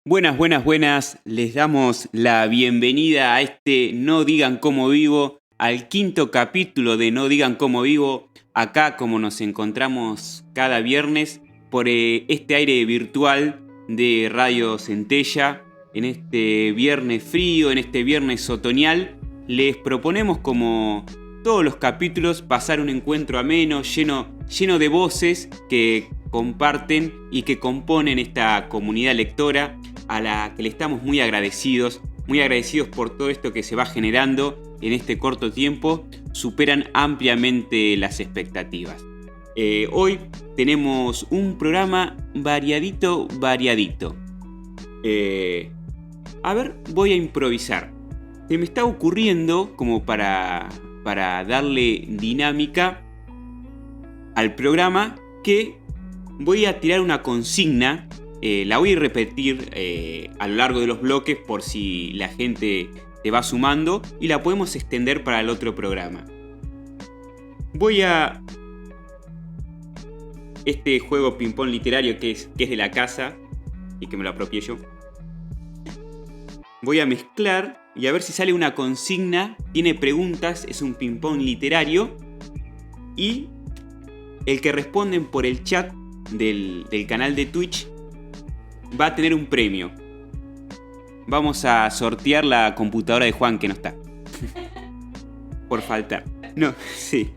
Buenas, buenas, buenas. Les damos la bienvenida a este No Digan Cómo Vivo, al quinto capítulo de No Digan Cómo Vivo, acá como nos encontramos cada viernes por este aire virtual de Radio Centella. En este viernes frío, en este viernes otoñal, les proponemos, como todos los capítulos, pasar un encuentro ameno, lleno de voces que comparten y que componen esta comunidad lectora, a la que le estamos muy agradecidos por todo esto que se va generando en este corto tiempo. Superan ampliamente las expectativas. Hoy tenemos un programa variadito. Voy a improvisar. Se me está ocurriendo, como para darle dinámica al programa, que voy a tirar una consigna. La voy a repetir a lo largo de los bloques por si la gente se va sumando, y la podemos extender para el otro programa. Este juego ping-pong literario que es de la casa y que me lo apropié yo. Voy a mezclar y a ver si sale una consigna. Tiene preguntas, es un ping-pong literario, y el que responden por el chat del canal de Twitch va a tener un premio. Vamos a sortear la computadora de Juan, que no está. Por faltar. No, sí.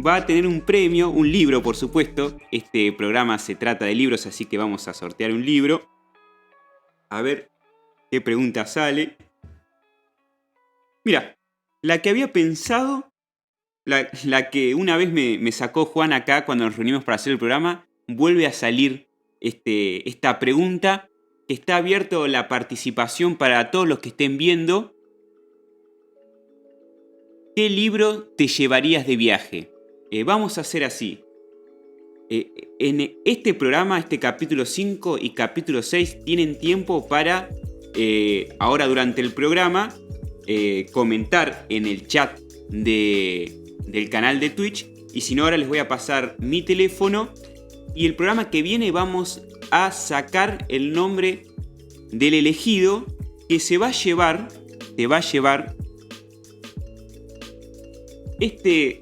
Va a tener un premio, un libro, por supuesto. Este programa se trata de libros, así que vamos a sortear un libro. A ver qué pregunta sale. Mira, la que había pensado, la que una vez me sacó Juan acá cuando nos reunimos para hacer el programa, vuelve a salir esta pregunta, que está abierto la participación para todos los que estén viendo. ¿Qué libro te llevarías de viaje? Vamos a hacer así. En este programa, este capítulo 5 y capítulo 6, tienen tiempo para, ahora durante el programa, comentar en el chat del canal de Twitch. Y si no, ahora les voy a pasar mi teléfono. Y el programa que viene vamos a sacar el nombre del elegido, que se va a llevar este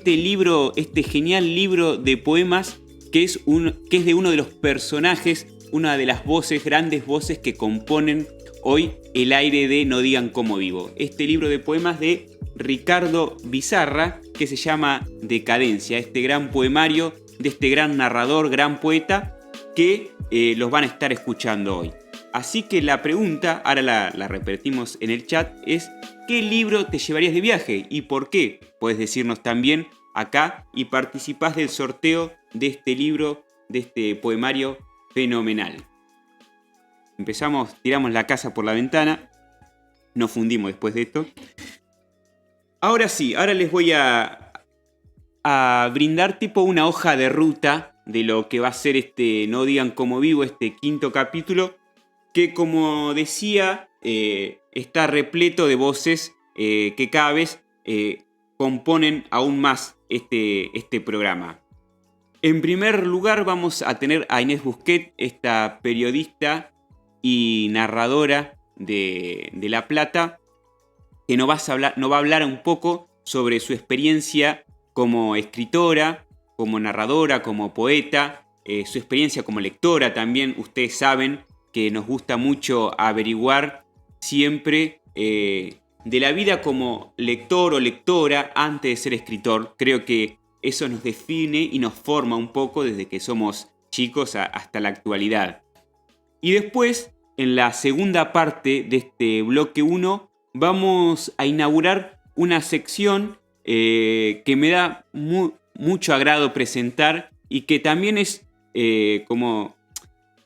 libro, este genial libro de poemas, que es de uno de los personajes, una de las grandes voces que componen hoy el aire de No Digan Cómo Vivo. Este libro de poemas de Ricardo Bizarra, que se llama Decadencia, este gran poemario de este gran narrador, gran poeta, que los van a estar escuchando hoy. Así que la pregunta, ahora la repetimos en el chat, es: ¿qué libro te llevarías de viaje y por qué? Puedes decirnos también acá y participás del sorteo de este libro, de este poemario fenomenal. Empezamos, tiramos la casa por la ventana, nos fundimos después de esto. Ahora sí, ahora les voy a brindar tipo una hoja de ruta de lo que va a ser este No Digan Cómo Vivo, este quinto capítulo, que, como decía, está repleto de voces que cada vez componen aún más este programa. En primer lugar vamos a tener a Inés Busquet, esta periodista y narradora de La Plata, que nos va a hablar un poco sobre su experiencia como escritora, como narradora, como poeta, su experiencia como lectora también. Ustedes saben que nos gusta mucho averiguar siempre de la vida como lector o lectora antes de ser escritor. Creo que eso nos define y nos forma un poco desde que somos chicos hasta la actualidad. Y después, en la segunda parte de este bloque 1, vamos a inaugurar una sección que me da mucho agrado presentar, y que también es como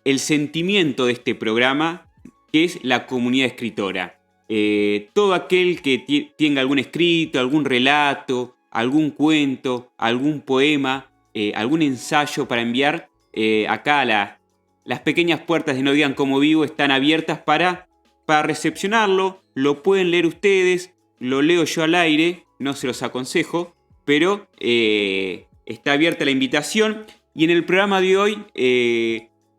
el sentimiento de este programa, que es la comunidad escritora. Todo aquel que tenga algún escrito, algún relato, algún cuento, algún poema, algún ensayo para enviar, acá las pequeñas puertas de No Digan Cómo Vivo están abiertas para recepcionarlo. Lo pueden leer ustedes, lo leo yo al aire, no se los aconsejo, pero está abierta la invitación. Y en el programa de hoy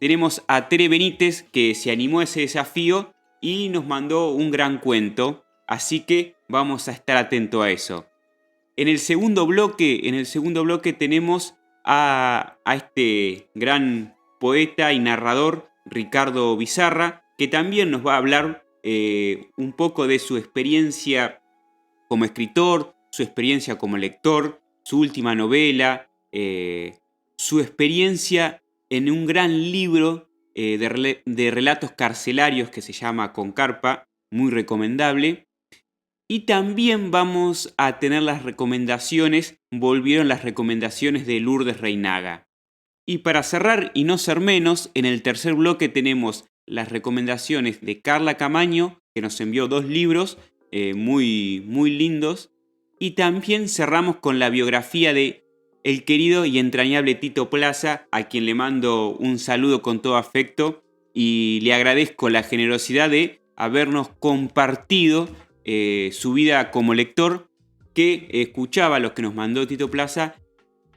tenemos a Tere Benítez, que se animó a ese desafío y nos mandó un gran cuento, así que vamos a estar atentos a eso. En el segundo bloque tenemos a este gran poeta y narrador, Ricardo Bizarra, que también nos va a hablar un poco de su experiencia como escritor, su experiencia como lector, su última novela, su experiencia en un gran libro de relatos carcelarios que se llama Con Carpa, muy recomendable. Y también vamos a tener volvieron las recomendaciones de Lourdes Reinaga. Y para cerrar y no ser menos, en el tercer bloque tenemos las recomendaciones de Carla Camaño, que nos envió 2 libros muy, muy lindos. Y también cerramos con la biografía de el querido y entrañable Tito Plaza, a quien le mando un saludo con todo afecto y le agradezco la generosidad de habernos compartido su vida como lector, que escuchaba lo que nos mandó Tito Plaza,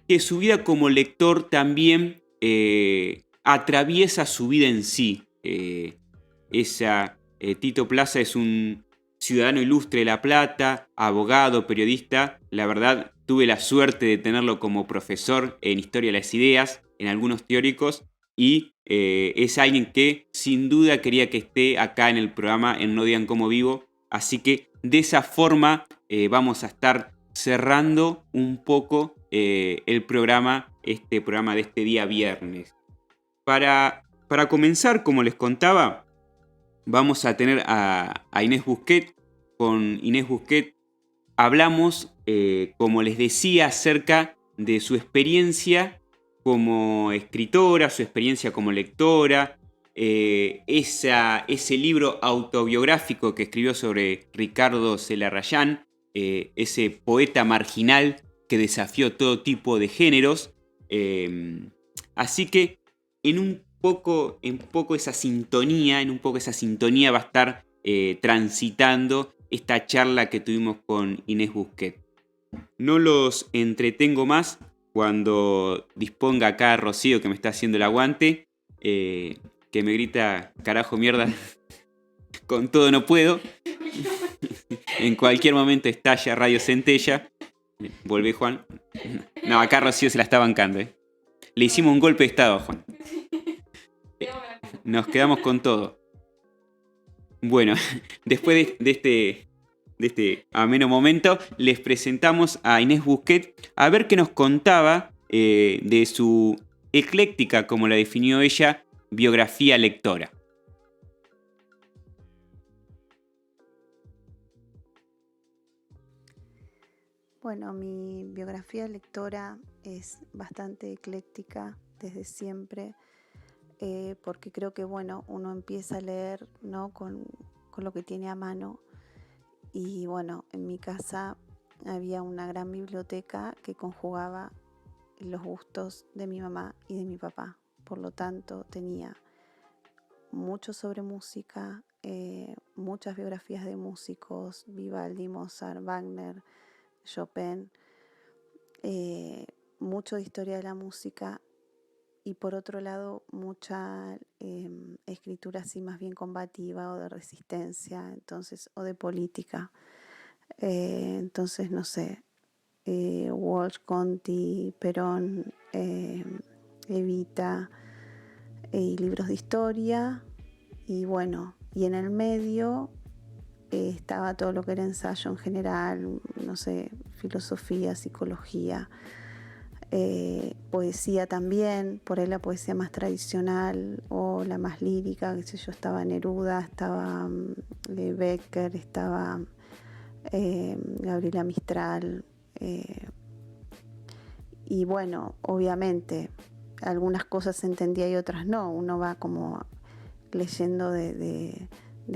que su vida como lector también atraviesa su vida en sí. Tito Plaza es un ciudadano ilustre de La Plata, abogado, periodista. La verdad, tuve la suerte de tenerlo como profesor en Historia de las Ideas, en algunos teóricos, y es alguien que sin duda quería que esté acá en el programa en No Digan Cómo Vivo. Así que de esa forma vamos a estar cerrando un poco el programa, este programa de este día viernes. Para comenzar, como les contaba, vamos a tener a Inés Busquet. Con Inés Busquet hablamos, como les decía, acerca de su experiencia como escritora, su experiencia como lectora, ese libro autobiográfico que escribió sobre Ricardo Celarrayán, ese poeta marginal que desafió todo tipo de géneros. Así que en un poco esa sintonía va a estar transitando esta charla que tuvimos con Inés Busquet. No los entretengo más. Cuando disponga acá Rocío, que me está haciendo el aguante, que me grita carajo mierda, con todo no puedo. En cualquier momento estalla Radio Centella. Volvé, Juan. No, acá Rocío se la está bancando. Le hicimos un golpe de estado a Juan. Nos quedamos con todo. Bueno, después de este ameno momento, les presentamos a Inés Busquet a ver qué nos contaba de su ecléctica, como la definió ella, biografía lectora. Bueno, mi biografía lectora es bastante ecléctica desde siempre, porque creo que uno empieza a leer, ¿no?, con lo que tiene a mano. Y en mi casa había una gran biblioteca que conjugaba los gustos de mi mamá y de mi papá. Por lo tanto, tenía mucho sobre música, muchas biografías de músicos, Vivaldi, Mozart, Wagner, Chopin, mucho de historia de la música y por otro lado mucha escritura así más bien combativa o de resistencia, o de política. Entonces, no sé, Walsh, Conti, Perón, Evita, y libros de historia y en el medio estaba todo lo que era ensayo en general, no sé, filosofía, psicología, poesía también, por ahí la poesía más tradicional o la más lírica, qué sé yo, estaba Neruda, estaba Becker, estaba Gabriela Mistral, y obviamente algunas cosas se entendía y otras no, uno va como leyendo de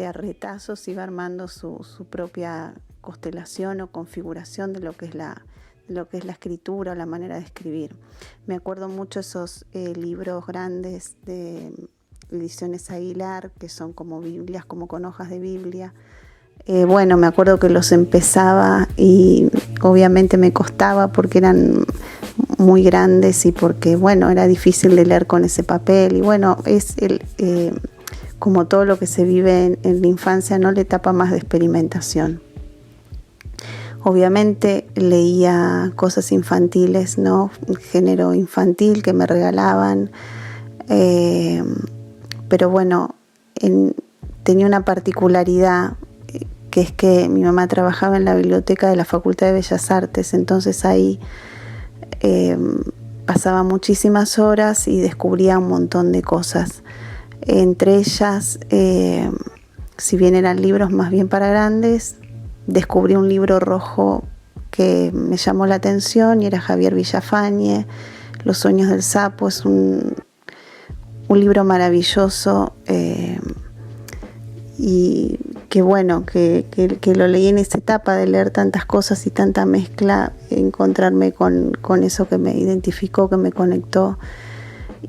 a retazos y va armando su propia constelación o configuración de lo que es la escritura o la manera de escribir. Me acuerdo mucho esos libros grandes de Ediciones Aguilar, que son como Biblias, como con hojas de Biblia. Me acuerdo que los empezaba y obviamente me costaba porque eran muy grandes y porque, bueno, era difícil de leer con ese papel. Y bueno, es como todo lo que se vive en la infancia, ¿no? La etapa más de experimentación. Obviamente leía cosas infantiles, ¿no? Género infantil que me regalaban. Pero bueno, tenía una particularidad, que es que mi mamá trabajaba en la biblioteca de la Facultad de Bellas Artes, entonces ahí pasaba muchísimas horas y descubría un montón de cosas. Entre ellas, si bien eran libros más bien para grandes, descubrí un libro rojo que me llamó la atención y era Javier Villafañe, Los sueños del sapo. Es un libro maravilloso, y que bueno, que lo leí en esa etapa de leer tantas cosas y tanta mezcla, encontrarme con eso que me identificó, que me conectó,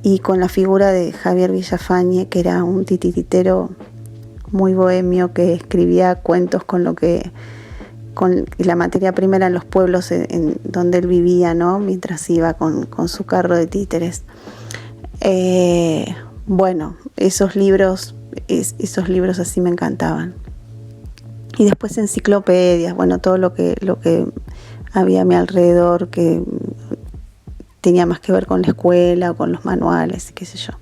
y con la figura de Javier Villafañe, que era un titiritero muy bohemio que escribía cuentos con la materia prima eran los pueblos en donde él vivía, ¿no? Mientras iba con su carro de títeres. Bueno, esos libros así me encantaban. Y después enciclopedias, bueno, todo lo que había a mi alrededor que tenía más que ver con la escuela o con los manuales, qué sé yo.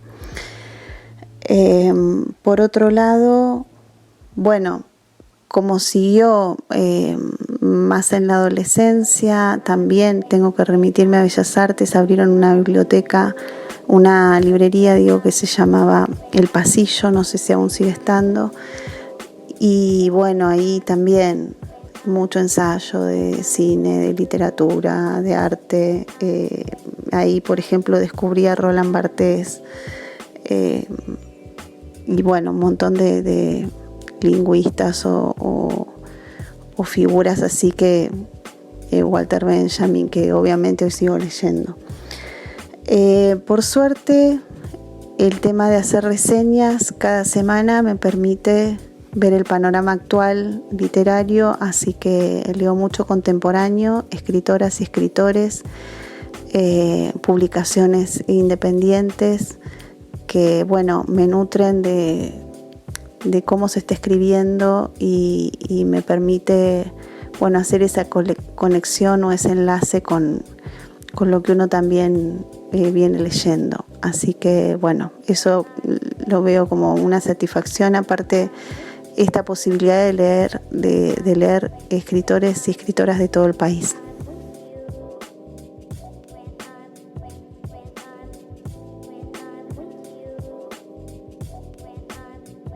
Por otro lado, bueno, como siguió más en la adolescencia, también tengo que remitirme a Bellas Artes. Abrieron una librería, que se llamaba El Pasillo, no sé si aún sigue estando. Y bueno, ahí también mucho ensayo de cine, de literatura, de arte. Ahí, por ejemplo, descubrí a Roland Barthes, y bueno, un montón de lingüistas o figuras así, que Walter Benjamin, que obviamente hoy sigo leyendo. Por suerte, el tema de hacer reseñas cada semana me permite ver el panorama actual literario, así que leo mucho contemporáneo, escritoras y escritores, publicaciones independientes que, bueno, me nutren de cómo se está escribiendo y me permite, bueno, hacer esa conexión o ese enlace con lo que uno también viene leyendo. Así que, bueno, eso lo veo como una satisfacción. Aparte, esta posibilidad de leer escritores y escritoras de todo el país.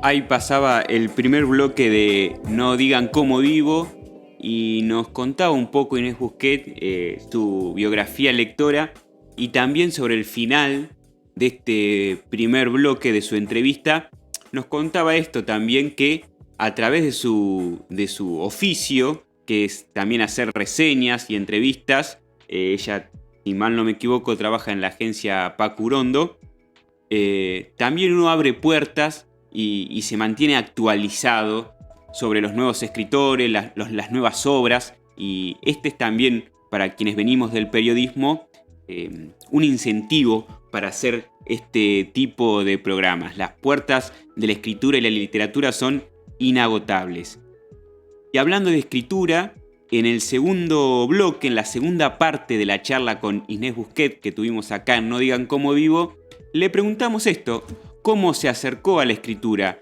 Ahí pasaba el primer bloque de No digan cómo vivo y nos contaba un poco Inés Busquet su biografía lectora, y también sobre el final de este primer bloque de su entrevista nos contaba esto también, que a través de su oficio, que es también hacer reseñas y entrevistas, ella, si mal no me equivoco, trabaja en la agencia Pacurondo, también uno abre puertas y se mantiene actualizado sobre los nuevos escritores, las nuevas obras, y este es también, para quienes venimos del periodismo, un incentivo para hacer este tipo de programas. Las puertas de la escritura y la literatura son inagotables. Y hablando de escritura, en el segundo bloque, en la segunda parte de la charla con Inés Busquet que tuvimos acá en No digan cómo vivo, le preguntamos esto: ¿cómo se acercó a la escritura?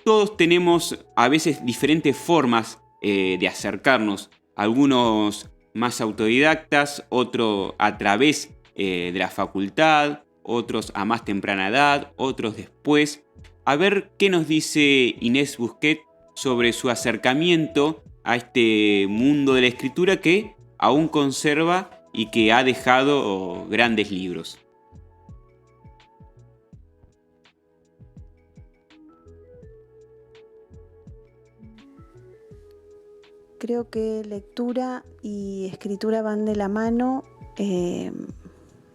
Todos tenemos a veces diferentes formas de acercarnos, algunos más autodidactas, otros a través de la facultad, otros a más temprana edad, otros después. A ver qué nos dice Inés Busquet sobre su acercamiento a este mundo de la escritura que aún conserva y que ha dejado grandes libros. Creo que lectura y escritura van de la mano,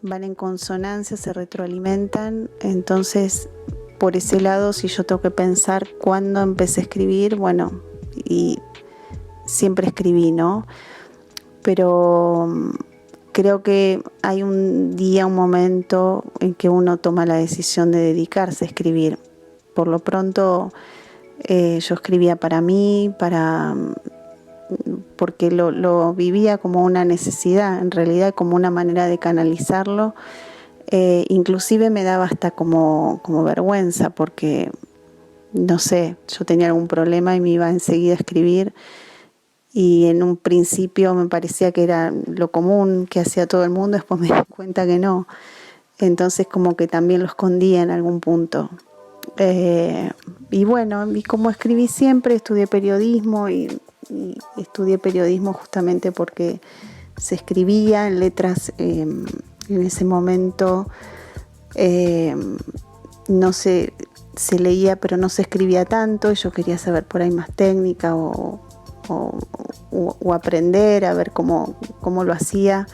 van en consonancia, se retroalimentan. Entonces, por ese lado, si yo tengo que pensar cuándo empecé a escribir, bueno, y siempre escribí, ¿no? Pero creo que hay un día, un momento en que uno toma la decisión de dedicarse a escribir. Por lo pronto yo escribía para mí, porque lo vivía como una necesidad, en realidad como una manera de canalizarlo. Inclusive me daba hasta como vergüenza, porque no sé, yo tenía algún problema y me iba enseguida a escribir, y en un principio me parecía que era lo común que hacía todo el mundo, después me di cuenta que no. Entonces como que también lo escondía en algún punto. Y bueno, y como escribí siempre, estudié periodismo y estudié periodismo justamente porque se escribía en letras en ese momento. No se leía, pero no se escribía tanto, y yo quería saber por ahí más técnica o aprender a ver cómo lo hacía,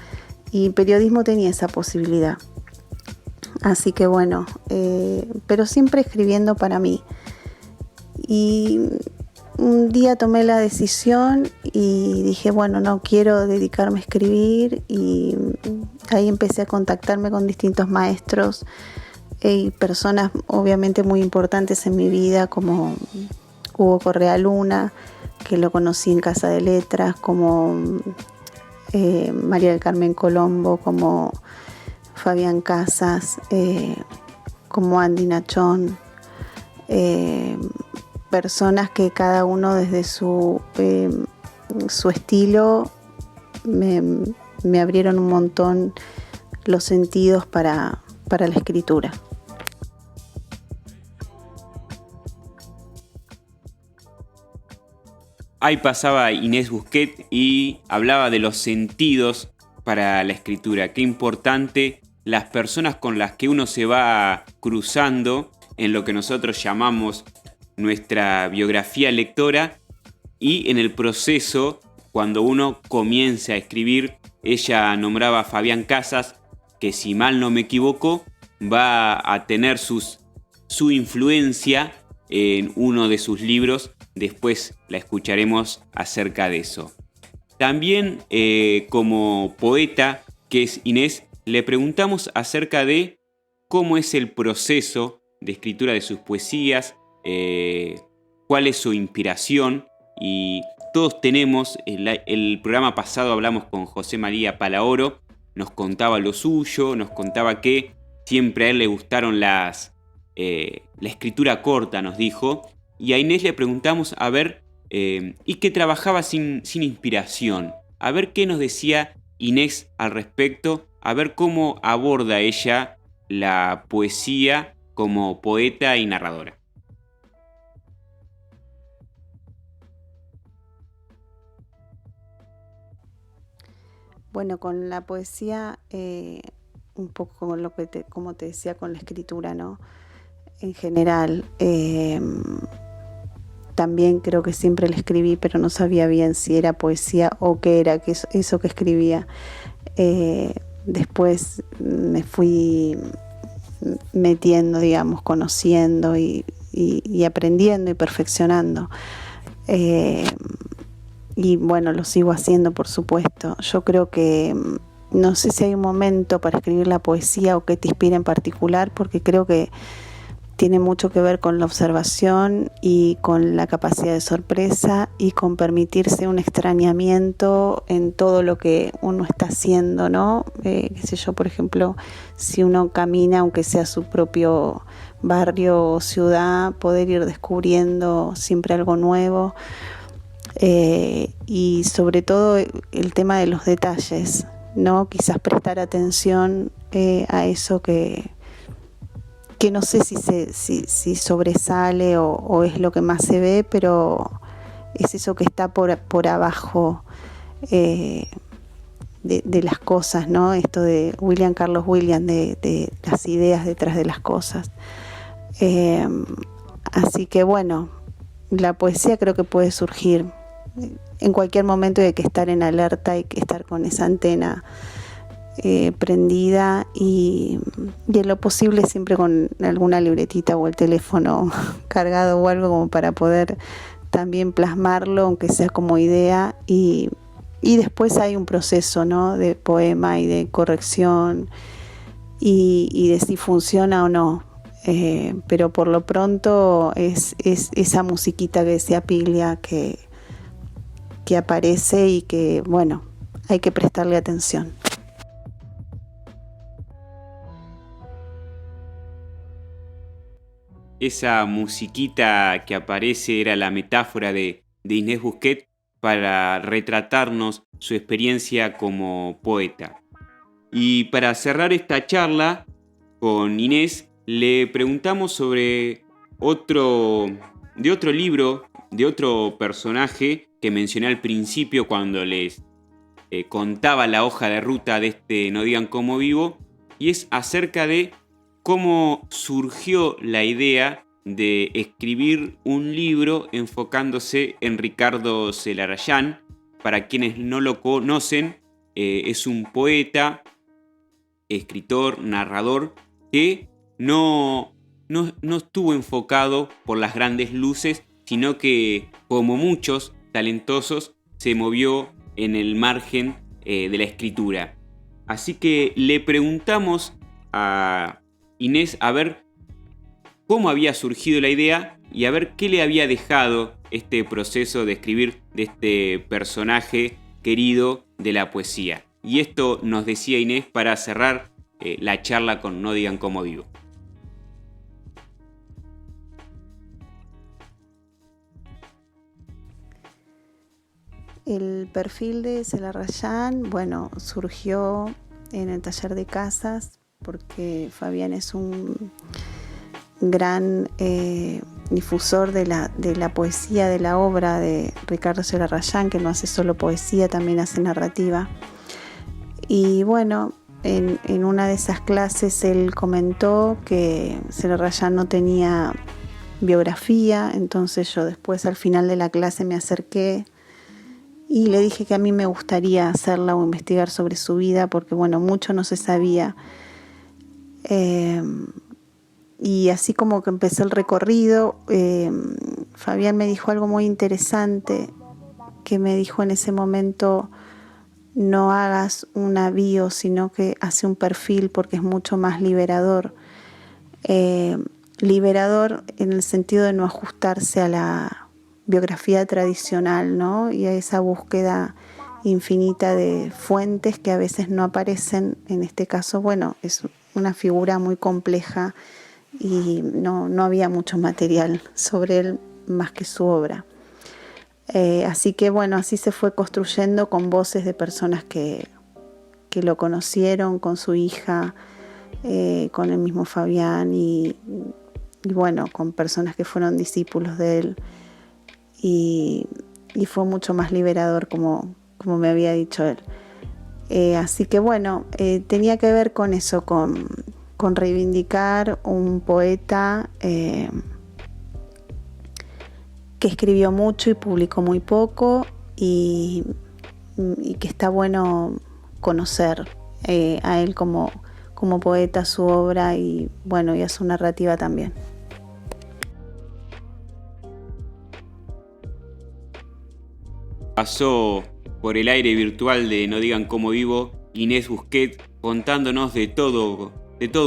y periodismo tenía esa posibilidad. Así que bueno, pero siempre escribiendo para mí. Y un día tomé la decisión y dije, bueno, no quiero dedicarme a escribir, y ahí empecé a contactarme con distintos maestros y personas obviamente muy importantes en mi vida, como Hugo Correa Luna, que lo conocí en Casa de Letras, como María del Carmen Colombo, como Fabián Casas, como Andy Nachón, personas que cada uno desde su estilo me abrieron un montón los sentidos para la escritura. Ahí pasaba Inés Busquet y hablaba de los sentidos para la escritura. Qué importante las personas con las que uno se va cruzando en lo que nosotros llamamos nuestra biografía lectora, y en el proceso, cuando uno comienza a escribir. Ella nombraba a Fabián Casas, que si mal no me equivoco, va a tener su influencia en uno de sus libros. Después la escucharemos acerca de eso. También como poeta, que es Inés, le preguntamos acerca de cómo es el proceso de escritura de sus poesías, cuál es su inspiración. Y todos tenemos, el programa pasado hablamos con José María Palaoro, nos contaba lo suyo, nos contaba que siempre a él le gustaron la escritura corta, nos dijo. Y a Inés le preguntamos a ver, y que trabajaba sin inspiración. A ver qué nos decía Inés al respecto, a ver cómo aborda ella la poesía como poeta y narradora. Bueno, con la poesía, un poco como te decía, con la escritura, ¿no? En general, también creo que siempre la escribí, pero no sabía bien si era poesía o qué era eso que escribía. Después me fui metiendo, digamos, conociendo y aprendiendo y perfeccionando. Y bueno, lo sigo haciendo, por supuesto. Yo creo que no sé si hay un momento para escribir la poesía o que te inspire en particular, porque creo que tiene mucho que ver con la observación y con la capacidad de sorpresa y con permitirse un extrañamiento en todo lo que uno está haciendo, ¿no? Qué sé yo, por ejemplo, si uno camina, aunque sea su propio barrio o ciudad, poder ir descubriendo siempre algo nuevo. Y sobre todo el tema de los detalles, ¿no? Quizás prestar atención a eso que no sé si sobresale o es lo que más se ve, pero es eso que está por abajo de las cosas, ¿no? Esto de William Carlos Williams, de las ideas detrás de las cosas. Así que bueno, la poesía creo que puede surgir en cualquier momento, y hay que estar en alerta, hay que estar con esa antena prendida y en lo posible siempre con alguna libretita o el teléfono cargado o algo, como para poder también plasmarlo, aunque sea como idea, y y después hay un proceso, ¿no?, de poema y de corrección y de si funciona o no. Pero por lo pronto es esa musiquita que decía Piglia que aparece y que, bueno, hay que prestarle atención. Esa musiquita que aparece era la metáfora de Inés Busquet para retratarnos su experiencia como poeta. Y para cerrar esta charla con Inés, le preguntamos sobre otro libro, de otro personaje que mencioné al principio cuando les contaba la hoja de ruta de este No Digan Cómo Vivo, y es acerca de cómo surgió la idea de escribir un libro enfocándose en Ricardo Celarayán. Para quienes no lo conocen, es un poeta, escritor, narrador, que no estuvo enfocado por las grandes luces, sino que, como muchos talentosos, se movió en el margen de la escritura. Así que le preguntamos a Inés a ver cómo había surgido la idea y a ver qué le había dejado este proceso de escribir de este personaje querido de la poesía. Y esto nos decía Inés para cerrar la charla con No Digan Cómo Vivo. El perfil de Celarayán, bueno, surgió en el taller de casas porque Fabián es un gran difusor de la poesía, de la obra de Ricardo Celarayán, que no hace solo poesía, también hace narrativa. Y bueno, en una de esas clases él comentó que Celarayán no tenía biografía, entonces yo después al final de la clase me acerqué y le dije que a mí me gustaría hacerla o investigar sobre su vida porque, bueno, mucho no se sabía. Y así como que empezó el recorrido, Fabián me dijo algo muy interesante, que me dijo en ese momento: no hagas una bio, sino que hace un perfil porque es mucho más liberador. Liberador en el sentido de no ajustarse a la biografía tradicional, ¿no?, y a esa búsqueda infinita de fuentes que a veces no aparecen. En este caso, bueno, es una figura muy compleja y no había mucho material sobre él más que su obra. Así que bueno, así se fue construyendo con voces de personas que lo conocieron, con su hija, con el mismo Fabián y bueno, con personas que fueron discípulos de él. Y fue mucho más liberador, como me había dicho él. Así que bueno, tenía que ver con eso, con reivindicar un poeta que escribió mucho y publicó muy poco y que está bueno conocer a él como poeta, su obra y bueno, y a su narrativa también. Pasó por el aire virtual de No Digan Cómo Vivo Inés Busquet contándonos de todo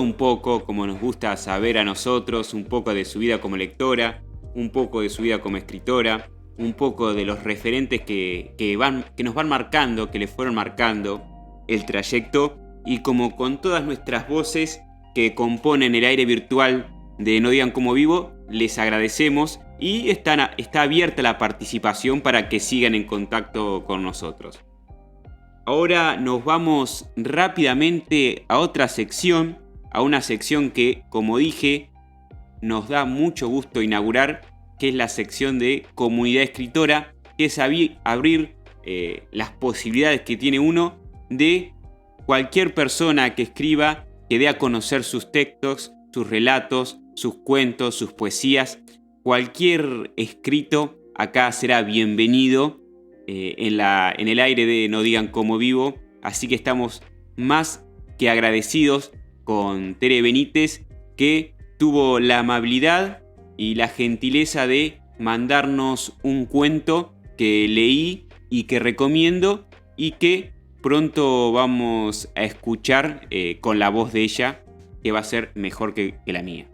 un poco, como nos gusta saber a nosotros, un poco de su vida como lectora, un poco de su vida como escritora, un poco de los referentes que nos van marcando, que le fueron marcando el trayecto, y como con todas nuestras voces que componen el aire virtual de No Digan Cómo Vivo, les agradecemos y está abierta la participación para que sigan en contacto con nosotros. Ahora nos vamos rápidamente a otra sección, a una sección que, como dije, nos da mucho gusto inaugurar, que es la sección de Comunidad Escritora, que es abrir las posibilidades que tiene uno de cualquier persona que escriba, que dé a conocer sus textos, sus relatos, sus cuentos, sus poesías. Cualquier escrito acá será bienvenido en el aire de No Digan Cómo Vivo. Así que estamos más que agradecidos con Tere Benítez, que tuvo la amabilidad y la gentileza de mandarnos un cuento que leí y que recomiendo, y que pronto vamos a escuchar con la voz de ella, que va a ser mejor que la mía.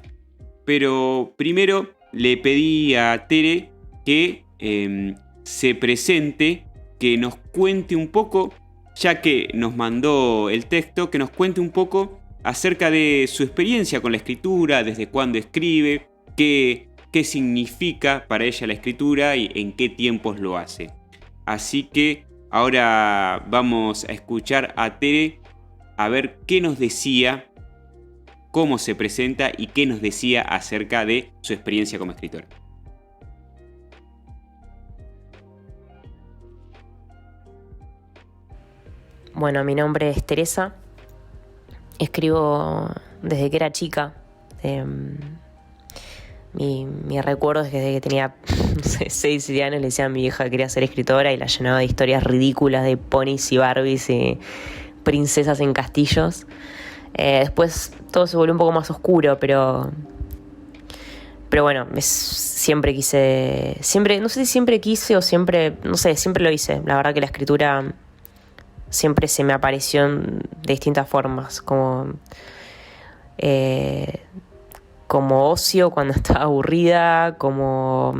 Pero primero le pedí a Tere que se presente, que nos cuente un poco, ya que nos mandó el texto, que nos cuente un poco acerca de su experiencia con la escritura, desde cuándo escribe, qué significa para ella la escritura y en qué tiempos lo hace. Así que ahora vamos a escuchar a Tere a ver qué nos decía, cómo se presenta y qué nos decía acerca de su experiencia como escritora. Bueno, mi nombre es Teresa. Escribo desde que era chica. Mi recuerdo es que desde que tenía 6, 7 años le decía a mi vieja que quería ser escritora y la llenaba de historias ridículas de ponis y barbies y princesas en castillos. Después todo se volvió un poco más oscuro, pero bueno, siempre quise, no sé si siempre quise o siempre, no sé, siempre lo hice. La verdad que la escritura siempre se me apareció de distintas formas, como ocio cuando estaba aburrida, como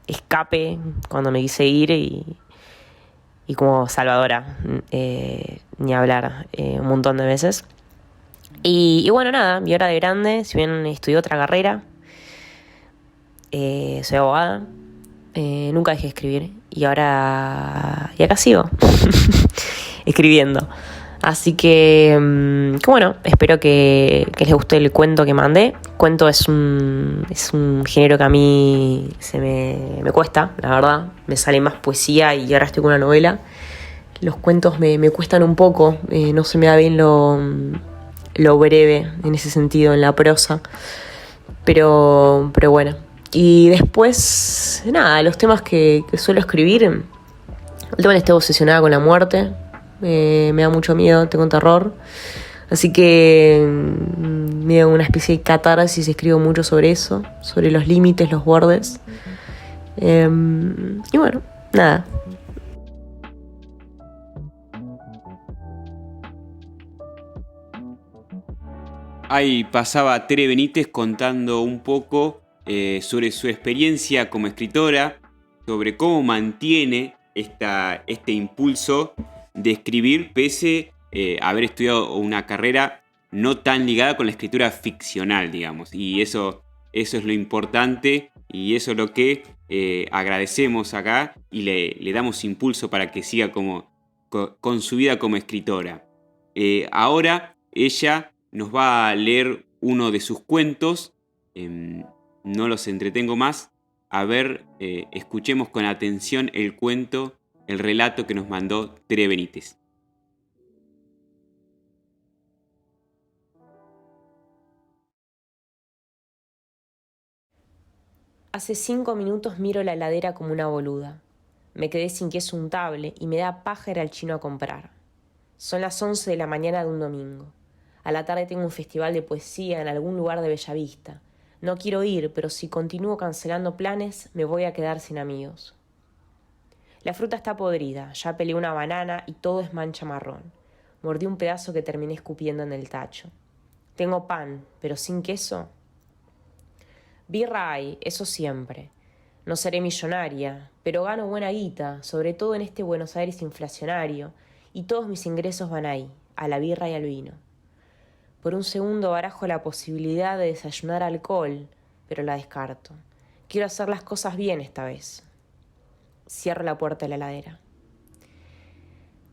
escape cuando me quise ir y como salvadora, ni hablar, un montón de veces. Y bueno, nada, y ahora de grande, si bien estudié otra carrera, soy abogada, nunca dejé de escribir y ahora y acá sigo escribiendo. Así que bueno, espero que les guste el cuento que mandé. Cuento es un género que a mí me cuesta, la verdad. Me sale más poesía y ahora estoy con una novela. Los cuentos me cuestan un poco, no se me da bien lo breve en ese sentido, en la prosa. Pero bueno. Y después, nada, los temas que suelo escribir. Últimamente estoy obsesionada con la muerte. Me da mucho miedo, tengo terror. Así que me da una especie de catarsis, escribo mucho sobre eso, sobre los límites, los bordes. Y bueno, nada. Ahí pasaba Tere Benítez contando un poco sobre su experiencia como escritora, sobre cómo mantiene este impulso de escribir pese a haber estudiado una carrera no tan ligada con la escritura ficcional, digamos. Y eso es lo importante y eso es lo que agradecemos acá y le damos impulso para que siga con su vida como escritora. Ahora ella nos va a leer uno de sus cuentos. No los entretengo más. A ver, escuchemos con atención el cuento, el relato que nos mandó Tere Benítez. Hace 5 minutos miro la heladera como una boluda. Me quedé sin queso untable y me da paja ir al chino a comprar. Son las 11 de la mañana de un domingo. A la tarde tengo un festival de poesía en algún lugar de Bellavista. No quiero ir, pero si continúo cancelando planes, me voy a quedar sin amigos. La fruta está podrida, ya pelé una banana y todo es mancha marrón. Mordí un pedazo que terminé escupiendo en el tacho. Tengo pan, pero sin queso. Birra hay, eso siempre. No seré millonaria, pero gano buena guita, sobre todo en este Buenos Aires inflacionario, y todos mis ingresos van ahí, a la birra y al vino. Por un segundo barajo la posibilidad de desayunar alcohol, pero la descarto. Quiero hacer las cosas bien esta vez. Cierro la puerta de la heladera.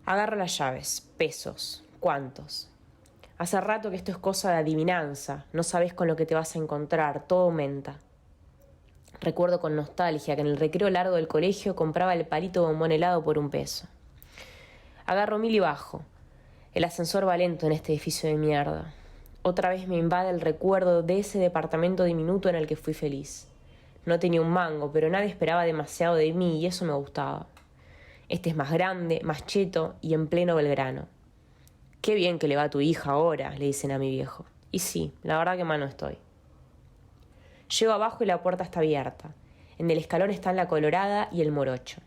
Agarro las llaves. Pesos. ¿Cuántos? Hace rato que esto es cosa de adivinanza. No sabes con lo que te vas a encontrar. Todo aumenta. Recuerdo con nostalgia que en el recreo largo del colegio compraba el palito bombón helado por $1. Agarro 1000 y bajo. El ascensor va lento en este edificio de mierda. Otra vez me invade el recuerdo de ese departamento diminuto en el que fui feliz. No tenía un mango, pero nadie esperaba demasiado de mí y eso me gustaba. Este es más grande, más cheto y en pleno Belgrano. Qué bien que le va a tu hija ahora, le dicen a mi viejo. Y sí, la verdad que mal no estoy. Llego abajo y la puerta está abierta. En el escalón están la Colorada y el Morocho.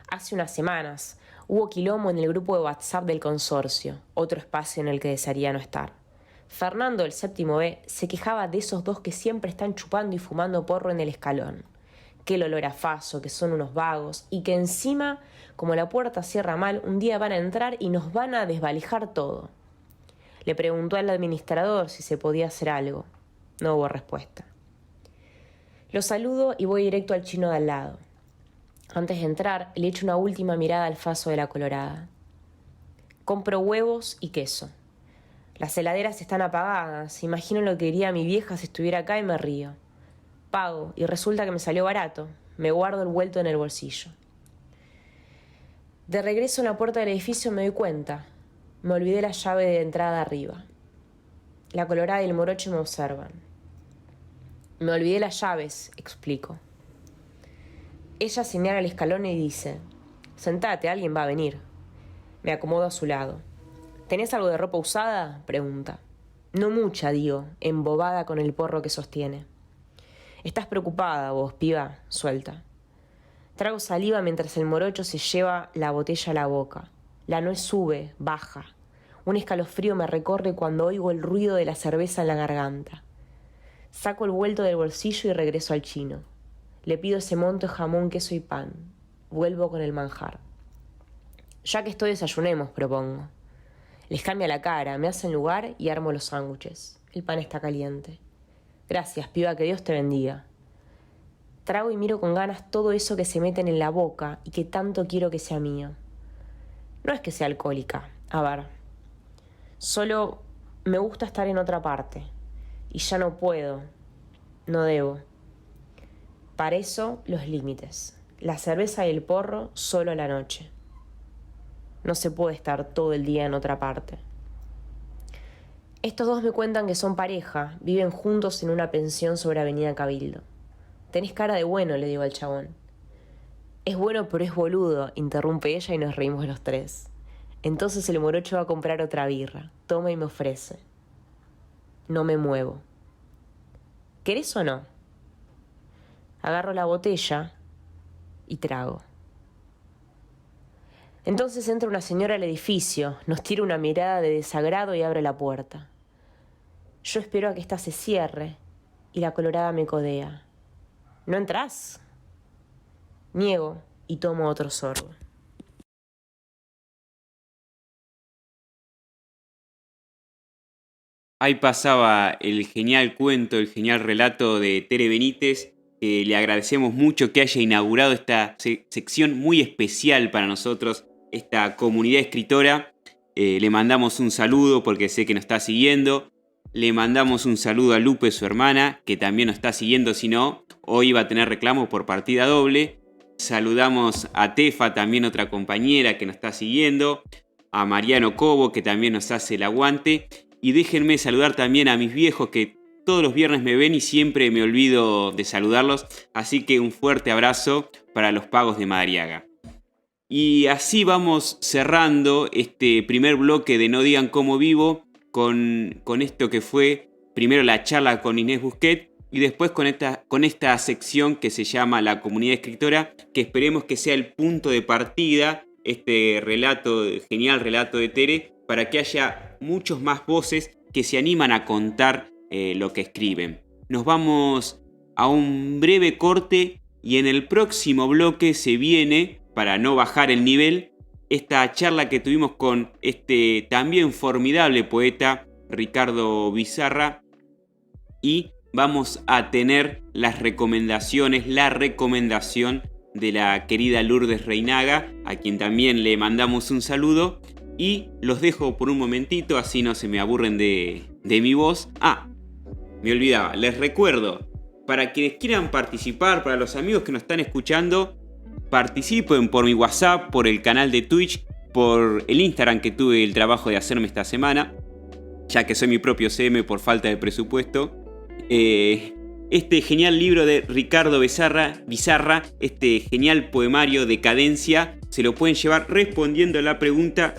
Hace unas semanas, Hubo quilombo en el grupo de WhatsApp del consorcio, otro espacio en el que desearía no estar. Fernando, el séptimo B, se quejaba de esos dos que siempre están chupando y fumando porro en el escalón. Que el olor a faso, que son unos vagos, y que encima, como la puerta cierra mal, un día van a entrar y nos van a desvalijar todo. Le preguntó al administrador si se podía hacer algo. No hubo respuesta. Lo saludo y voy directo al chino de al lado. Antes de entrar, le echo una última mirada al faso de la Colorada. Compro huevos y queso. Las heladeras están apagadas. Imagino lo que diría mi vieja si estuviera acá y me río. Pago y resulta que me salió barato. Me guardo el vuelto en el bolsillo. De regreso en la puerta del edificio me doy cuenta. Me olvidé la llave de entrada arriba. La Colorada y el morocho me observan. Me olvidé las llaves, explico. Ella señala el escalón y dice: sentate, alguien va a venir. Me acomodo a su lado. ¿Tenés algo de ropa usada?, pregunta. No mucha, digo, embobada con el porro que sostiene. Estás preocupada vos, piba, suelta. Trago saliva mientras el morocho se lleva la botella a la boca. La nuez sube, baja. Un escalofrío me recorre cuando oigo el ruido de la cerveza en la garganta. Saco el vuelto del bolsillo y regreso al chino. Le pido ese monto de jamón, queso y pan. Vuelvo con el manjar. Ya que estoy, desayunemos, propongo. Les cambia la cara, me hacen lugar y armo los sándwiches. El pan está caliente. Gracias, piba, que Dios te bendiga. Trago y miro con ganas todo eso que se meten en la boca y que tanto quiero que sea mío. No es que sea alcohólica, a ver. Solo me gusta estar en otra parte. Y ya no puedo, no debo. Para eso, los límites. La cerveza y el porro solo a la noche. No se puede estar todo el día en otra parte. Estos dos me cuentan que son pareja, viven juntos en una pensión sobre Avenida Cabildo. Tenés cara de bueno, le digo al chabón. Es bueno, pero es boludo, interrumpe ella y nos reímos los tres. Entonces el morocho va a comprar otra birra. Toma y me ofrece. No me muevo. ¿Querés o no? Agarro la botella y trago. Entonces entra una señora al edificio, nos tira una mirada de desagrado y abre la puerta. Yo espero a que ésta se cierre y la Colorada me codea. ¿No entrás? Niego y tomo otro sorbo. Ahí pasaba el genial cuento, el genial relato de Tere Benítez. Le agradecemos mucho que haya inaugurado esta sección muy especial para nosotros, esta comunidad escritora. Le mandamos un saludo porque sé que nos está siguiendo. Le mandamos un saludo a Lupe, su hermana, que también nos está siguiendo. Si no, hoy va a tener reclamo por partida doble. Saludamos a Tefa, también otra compañera que nos está siguiendo. A Mariano Cobo, que también nos hace el aguante. Y déjenme saludar también a mis viejos que todos los viernes me ven y siempre me olvido de saludarlos. Así que un fuerte abrazo para los pagos de Madariaga. Y así vamos cerrando este primer bloque de No Digan Cómo Vivo con esto que fue primero la charla con Inés Busquet y después con esta sección que se llama La Comunidad Escritora, que esperemos que sea el punto de partida, este genial relato de Tere, para que haya muchos más voces que se animan a contar lo que escriben. Nos vamos a un breve corte y en el próximo bloque se viene, para no bajar el nivel, esta charla que tuvimos con este también formidable poeta Ricardo Bizarra, y vamos a tener la recomendación de la querida Lourdes Reinaga, a quien también le mandamos un saludo. Y los dejo por un momentito, así no se me aburren de mi voz. Me olvidaba, les recuerdo, para quienes quieran participar, para los amigos que nos están escuchando, participen por mi WhatsApp, por el canal de Twitch, por el Instagram que tuve el trabajo de hacerme esta semana, ya que soy mi propio CM por falta de presupuesto. Este genial libro de Ricardo Bizarra, este genial poemario Decadencia, se lo pueden llevar respondiendo a la pregunta: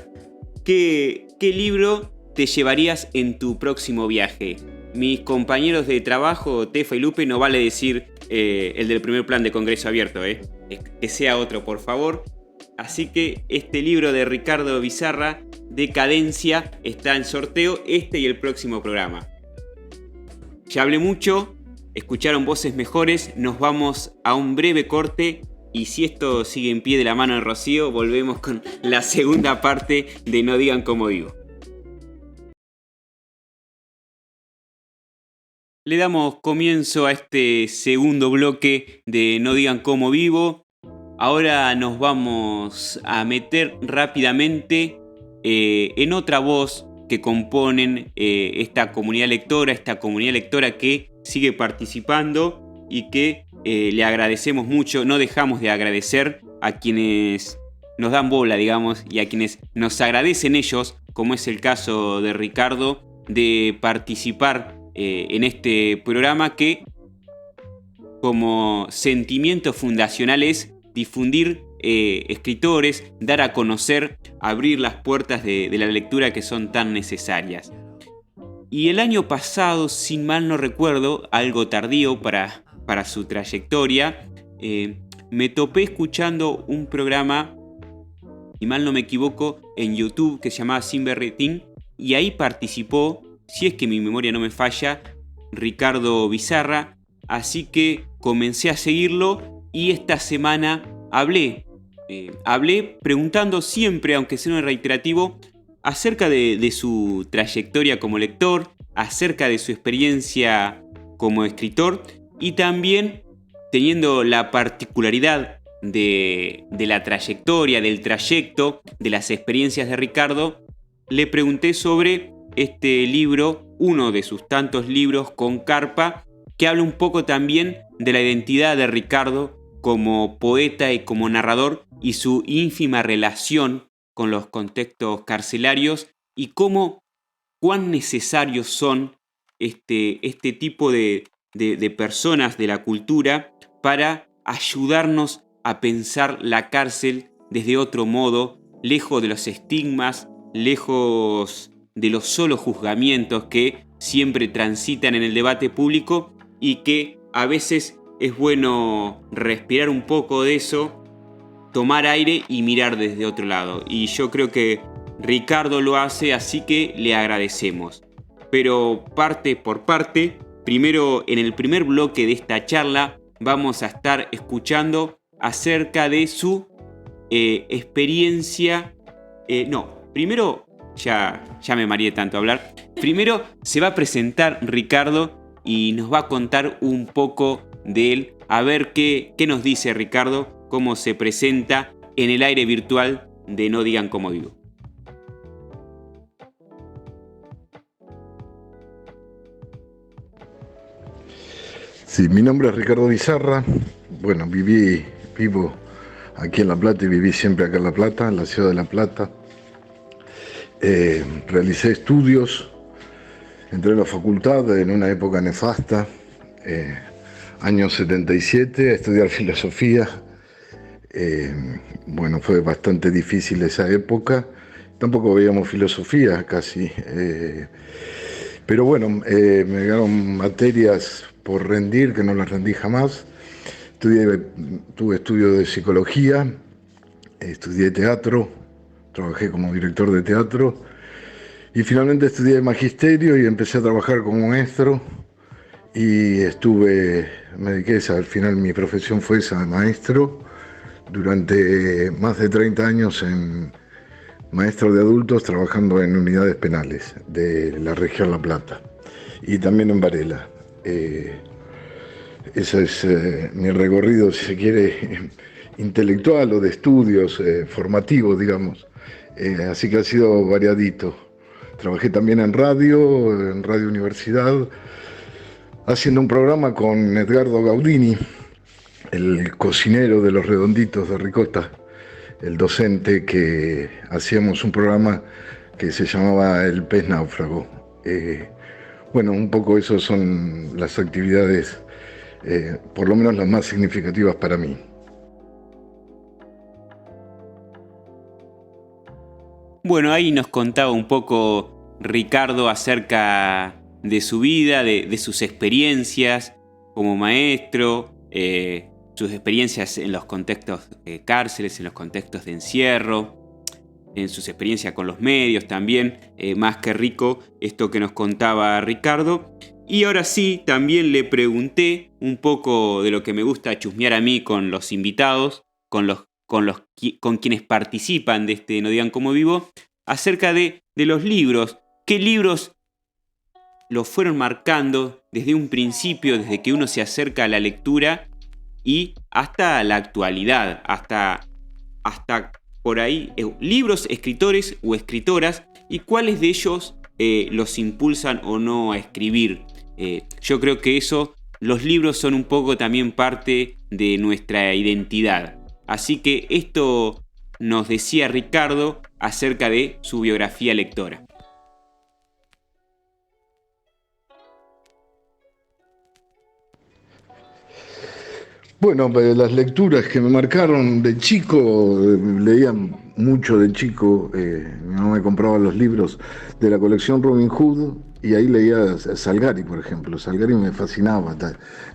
¿qué libro te llevarías en tu próximo viaje? Mis compañeros de trabajo, Tefa y Lupe, no vale decir el del primer plan de Congreso Abierto, que sea otro, por favor. Así que este libro de Ricardo Bizarra, Decadencia, está en sorteo este y el próximo programa. Ya hablé mucho, escucharon voces mejores, nos vamos a un breve corte y si esto sigue en pie de la mano de Rocío, volvemos con la segunda parte de No Digan Cómo Vivo. Le damos comienzo a este segundo bloque de No Digan Cómo Vivo. Ahora nos vamos a meter rápidamente en otra voz que componen esta comunidad lectora que sigue participando y que le agradecemos mucho. No dejamos de agradecer a quienes nos dan bola, digamos, y a quienes nos agradecen ellos, como es el caso de Ricardo, de participar en este programa que como sentimiento fundacional es difundir escritores, dar a conocer, abrir las puertas de la lectura que son tan necesarias. Y el año pasado, sin mal no recuerdo, algo tardío para su trayectoria, me topé escuchando un programa, si mal no me equivoco, en YouTube que se llamaba Sin Berretín, y ahí participó, si es que mi memoria no me falla, Ricardo Bizarra, así que comencé a seguirlo y esta semana hablé preguntando siempre, aunque sea un reiterativo, acerca de su trayectoria como lector, acerca de su experiencia como escritor y también teniendo la particularidad de la trayectoria, del trayecto, de las experiencias de Ricardo, le pregunté sobre este libro, uno de sus tantos libros con carpa, que habla un poco también de la identidad de Ricardo como poeta y como narrador y su ínfima relación con los contextos carcelarios y cuán necesarios son este tipo de personas de la cultura para ayudarnos a pensar la cárcel desde otro modo, lejos de los estigmas, lejos de los solos juzgamientos que siempre transitan en el debate público y que a veces es bueno respirar un poco de eso, tomar aire y mirar desde otro lado. Y yo creo que Ricardo lo hace, así que le agradecemos. Pero parte por parte, primero en el primer bloque de esta charla vamos a estar escuchando acerca de su experiencia. Primero, ya me mareé tanto hablar. Primero se va a presentar Ricardo y nos va a contar un poco de él. A ver qué nos dice Ricardo, cómo se presenta en el aire virtual de No Digan Cómo Vivo. Sí, mi nombre es Ricardo Bizarra. Bueno, vivo aquí en La Plata y viví siempre acá en La Plata, en la ciudad de La Plata. Realicé estudios, entré a la facultad en una época nefasta, año 77, a estudiar filosofía. Bueno, fue bastante difícil esa época. Tampoco veíamos filosofía casi. Pero bueno, me llegaron materias por rendir, que no las rendí jamás. Tuve estudio de psicología, estudié teatro, trabajé como director de teatro y finalmente estudié magisterio y empecé a trabajar como maestro y me dediqué al final mi profesión fue esa de maestro durante más de 30 años en maestro de adultos trabajando en unidades penales de la región La Plata y también en Varela. Ese es mi recorrido, si se quiere, intelectual o de estudios formativos, digamos. Así que ha sido variadito. Trabajé también en Radio Universidad, haciendo un programa con Edgardo Gaudini, el cocinero de los redonditos de ricota, el docente, que hacíamos un programa que se llamaba El Pez Náufrago. Bueno, un poco esas son las actividades, por lo menos las más significativas para mí. Bueno, ahí nos contaba un poco Ricardo acerca de su vida, de sus experiencias como maestro, sus experiencias en los contextos de cárceles, en los contextos de encierro, en sus experiencias con los medios también. Más que rico esto que nos contaba Ricardo. Y ahora sí, también le pregunté un poco de lo que me gusta chusmear a mí con los invitados, con quienes participan de este No Digan Cómo Vivo, acerca de los libros. ¿Qué libros los fueron marcando desde un principio, desde que uno se acerca a la lectura y hasta la actualidad, hasta por ahí, libros, escritores o escritoras, y cuáles de ellos los impulsan o no a escribir? Yo creo que los libros son un poco también parte de nuestra identidad. Así que esto nos decía Ricardo acerca de su biografía lectora. Bueno, las lecturas que me marcaron de chico, leía mucho de chico, mi mamá me compraba los libros de la colección Robin Hood y ahí leía Salgari, por ejemplo. Salgari me fascinaba,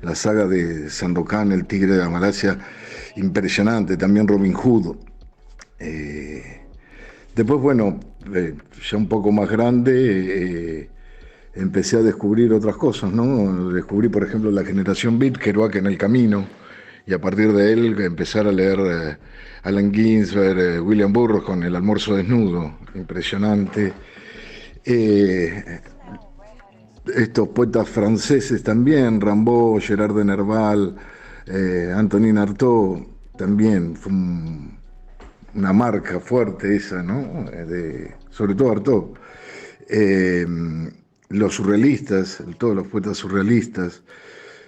la saga de Sandokan, el tigre de Malasia, impresionante, también Robin Hood. Después, bueno, ya un poco más grande, empecé a descubrir otras cosas, ¿no? Descubrí, por ejemplo, la generación Beat, Kerouac en el camino, y a partir de él empezar a leer Allen Ginsberg, William Burroughs con El almuerzo desnudo, impresionante. Estos poetas franceses también, Rimbaud, Gerard de Nerval, Antonin Artaud, también fue una marca fuerte esa, ¿no? Sobre todo Artaud. Eh, los surrealistas, todos los poetas surrealistas.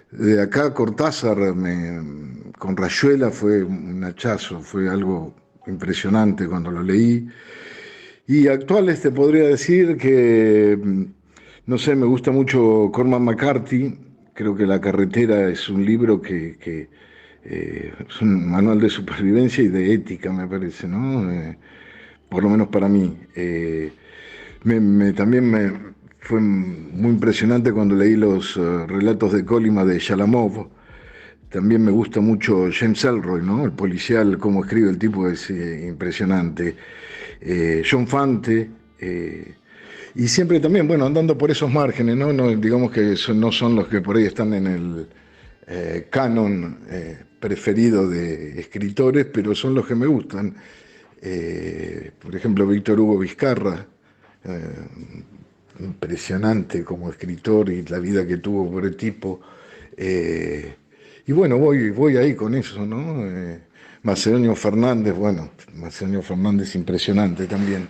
De acá Cortázar con Rayuela fue un hachazo, fue algo impresionante cuando lo leí. Y actuales te podría decir que, no sé, me gusta mucho Cormac McCarthy. Creo que La carretera es un libro que es un manual de supervivencia y de ética, me parece, ¿no? Por lo menos para mí. También fue muy impresionante cuando leí los relatos de Colima de Shalamov. También me gusta mucho James Ellroy, ¿no? El policial, cómo escribe el tipo es impresionante. John Fante. Y siempre también, bueno, andando por esos márgenes, ¿no? No, digamos que no son los que por ahí están en el canon preferido de escritores, pero son los que me gustan. Por ejemplo, Víctor Hugo Vizcarra, impresionante como escritor y la vida que tuvo por el tipo. Y bueno, voy ahí con eso, ¿no? Macedonio Fernández, bueno, Macedonio Fernández impresionante también.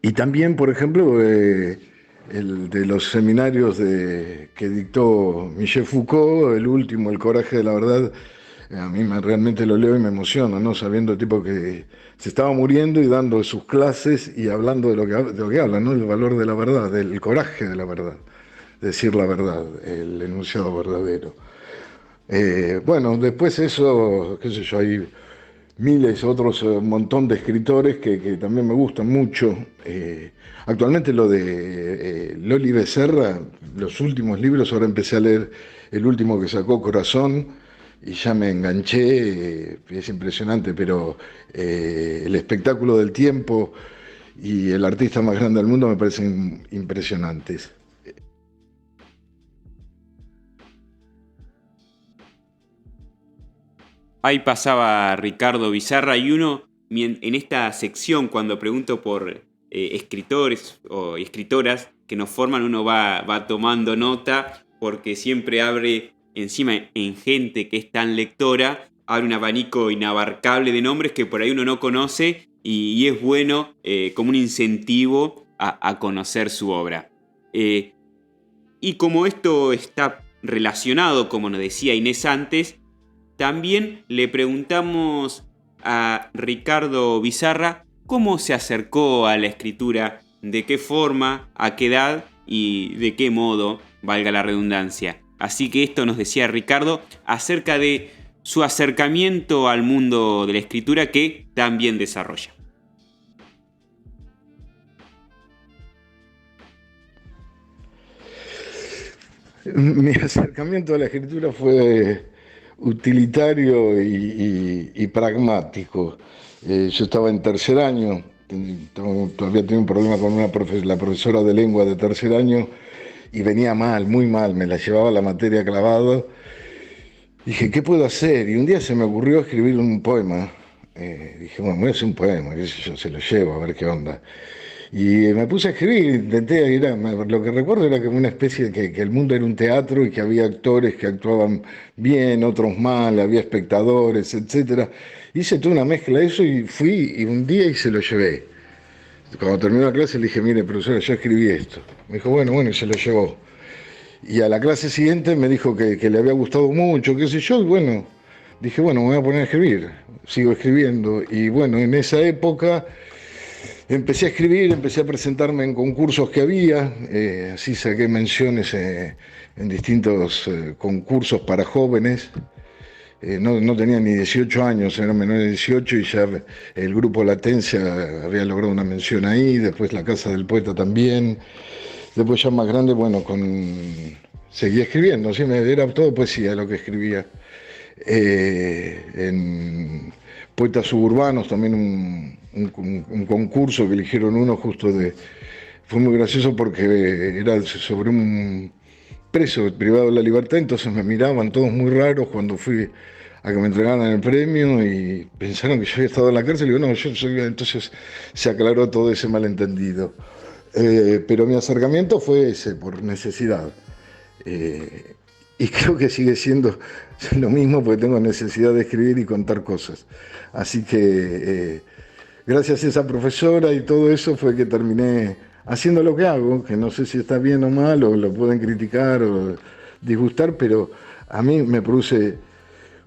Y también, por ejemplo, el de los seminarios que dictó Michel Foucault, el último, El coraje de la verdad, a mí realmente lo leo y me emociona, ¿no? Sabiendo tipo que se estaba muriendo y dando sus clases y hablando de lo que habla, ¿no? El valor de la verdad, del coraje de la verdad, decir la verdad, el enunciado verdadero. Bueno, después eso, qué sé yo, hay miles, otros, un montón de escritores que también me gustan mucho. Actualmente lo de Loli Becerra, los últimos libros, ahora empecé a leer el último que sacó, Corazón, y ya me enganché, es impresionante, pero el espectáculo del tiempo y el artista más grande del mundo me parecen impresionantes. Ahí pasaba Ricardo Bizarra y uno, en esta sección, cuando pregunto por escritores o escritoras que nos forman, uno va tomando nota porque siempre abre, encima en gente que es tan lectora, abre un abanico inabarcable de nombres que por ahí uno no conoce y es bueno como un incentivo a conocer su obra. Y como esto está relacionado, como nos decía Inés antes, también le preguntamos a Ricardo Bizarra cómo se acercó a la escritura, de qué forma, a qué edad y de qué modo, valga la redundancia. Así que esto nos decía Ricardo acerca de su acercamiento al mundo de la escritura que también desarrolla. Mi acercamiento a la escritura fue utilitario y pragmático. Yo estaba en tercer año, todavía tenía un problema con la profesora de lengua de tercer año y venía mal, muy mal, me la llevaba la materia clavado. Dije, ¿qué puedo hacer? Y un día se me ocurrió escribir un poema. Dije, bueno, voy a hacer un poema, qué sé yo, se lo llevo, a ver qué onda. Y me puse a escribir, lo que recuerdo era como una especie de que el mundo era un teatro y que había actores que actuaban bien, otros mal, había espectadores, etcétera. Hice toda una mezcla de eso y fui y un día y se lo llevé. Cuando terminó la clase le dije, mire, profesora, yo escribí esto. Me dijo, bueno, y se lo llevó. Y a la clase siguiente me dijo que le había gustado mucho, qué sé yo, y bueno, dije, bueno, me voy a poner a escribir. Sigo escribiendo. Y bueno, en esa época empecé a escribir, empecé a presentarme en concursos que había, así saqué menciones en distintos concursos para jóvenes. No tenía ni 18 años, era menor de 18 y ya el grupo Latencia había logrado una mención ahí, después la Casa del Poeta también. Después ya más grande, bueno, seguía escribiendo, ¿sí? Era todo poesía lo que escribía. En Poetas Suburbanos también un concurso que eligieron uno justo de... Fue muy gracioso porque era sobre un preso privado de la libertad, entonces me miraban todos muy raros cuando fui a que me entregaran el premio y pensaron que yo había estado en la cárcel y digo, no, yo soy... Entonces se aclaró todo ese malentendido. Pero mi acercamiento fue ese, por necesidad. Y creo que sigue siendo lo mismo porque tengo necesidad de escribir y contar cosas. Así que gracias a esa profesora y todo eso fue que terminé haciendo lo que hago, que no sé si está bien o mal, o lo pueden criticar o disgustar, pero a mí me produce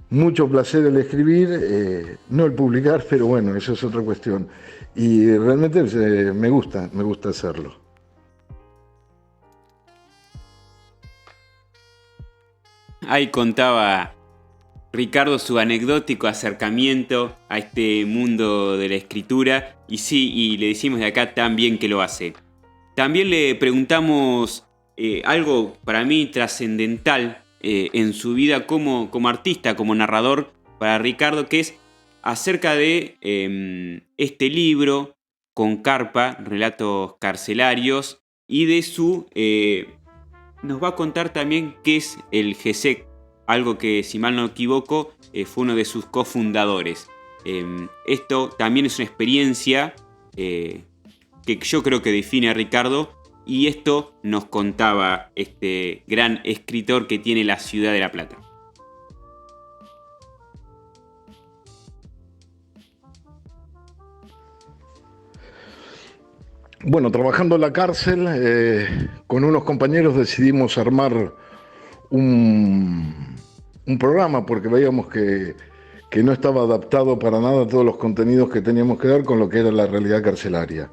mucho placer el escribir, no el publicar, pero bueno, eso es otra cuestión. Y realmente me gusta hacerlo. Ahí contaba Ricardo su anecdótico acercamiento a este mundo de la escritura y sí, y le decimos de acá tan bien que lo hace. También le preguntamos algo para mí trascendental en su vida como artista, como narrador para Ricardo, que es acerca de este libro con carpa, relatos carcelarios, y de su... nos va a contar también qué es el GESEC, algo que, si mal no equivoco, fue uno de sus cofundadores. Esto también es una experiencia que yo creo que define a Ricardo, y esto nos contaba este gran escritor que tiene la ciudad de La Plata. Bueno, trabajando en la cárcel, con unos compañeros decidimos armar un programa porque veíamos que no estaba adaptado para nada a todos los contenidos que teníamos que dar con lo que era la realidad carcelaria.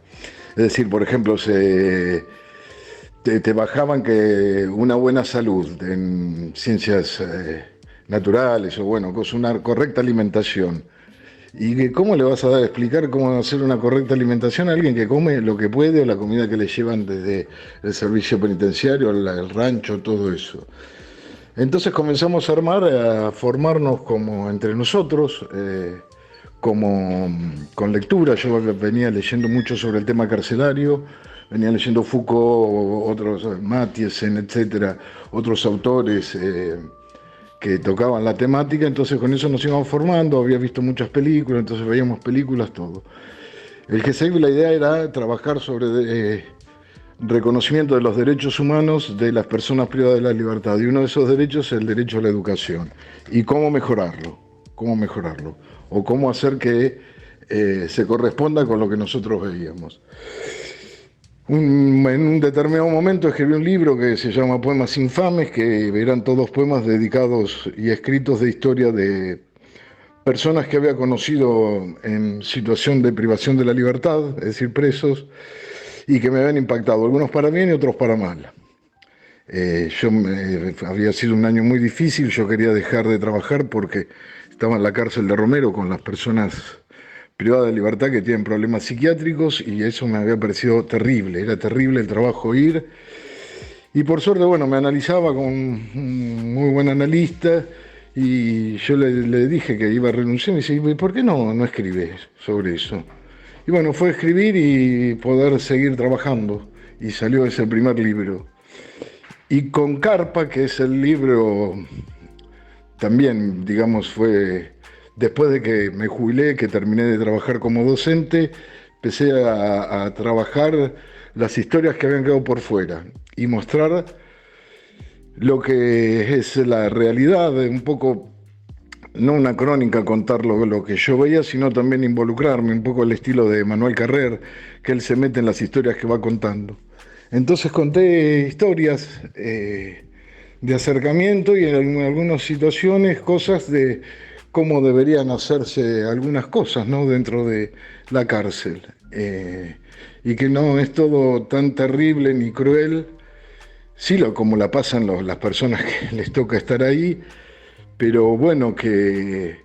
Es decir, por ejemplo, te bajaban que una buena salud en ciencias naturales o bueno, una correcta alimentación. ¿Y cómo le vas a dar a explicar cómo hacer una correcta alimentación a alguien que come lo que puede o la comida que le llevan desde el servicio penitenciario, el rancho, todo eso? Entonces comenzamos a formarnos como entre nosotros, con lectura. Yo venía leyendo mucho sobre el tema carcelario, venía leyendo Foucault, otros Mathiesen, etcétera, otros autores que tocaban la temática, entonces con eso nos íbamos formando, había visto muchas películas, entonces veíamos películas, todo. El GESEC, la idea era trabajar sobre reconocimiento de los derechos humanos de las personas privadas de la libertad, y uno de esos derechos es el derecho a la educación, y cómo mejorarlo, o cómo hacer que se corresponda con lo que nosotros veíamos. En un determinado momento escribí un libro que se llama Poemas Infames, que eran todos poemas dedicados y escritos de historia de personas que había conocido en situación de privación de la libertad, es decir, presos, y que me habían impactado, algunos para bien y otros para mal. Había sido un año muy difícil, yo quería dejar de trabajar porque estaba en la cárcel de Romero con las personas privadas de libertad que tienen problemas psiquiátricos y eso me había parecido terrible, era terrible el trabajo ir Y por suerte, bueno, me analizaba con un muy buen analista y yo le dije que iba a renunciar y me dice, "¿Y por qué no escribes sobre eso?". Y bueno, fue escribir y poder seguir trabajando y salió ese primer libro. Y con Carpa, que es el libro, también, digamos, fue después de que me jubilé, que terminé de trabajar como docente, empecé a trabajar las historias que habían quedado por fuera y mostrar lo que es la realidad, un poco, no una crónica, contar lo que yo veía, sino también involucrarme, un poco al estilo de Manuel Carrer, que él se mete en las historias que va contando. Entonces conté historias de acercamiento y en algunas situaciones, cosas de cómo deberían hacerse algunas cosas, ¿no?, dentro de la cárcel. Y que no es todo tan terrible ni cruel, sí, como la pasan las personas que les toca estar ahí, pero bueno, que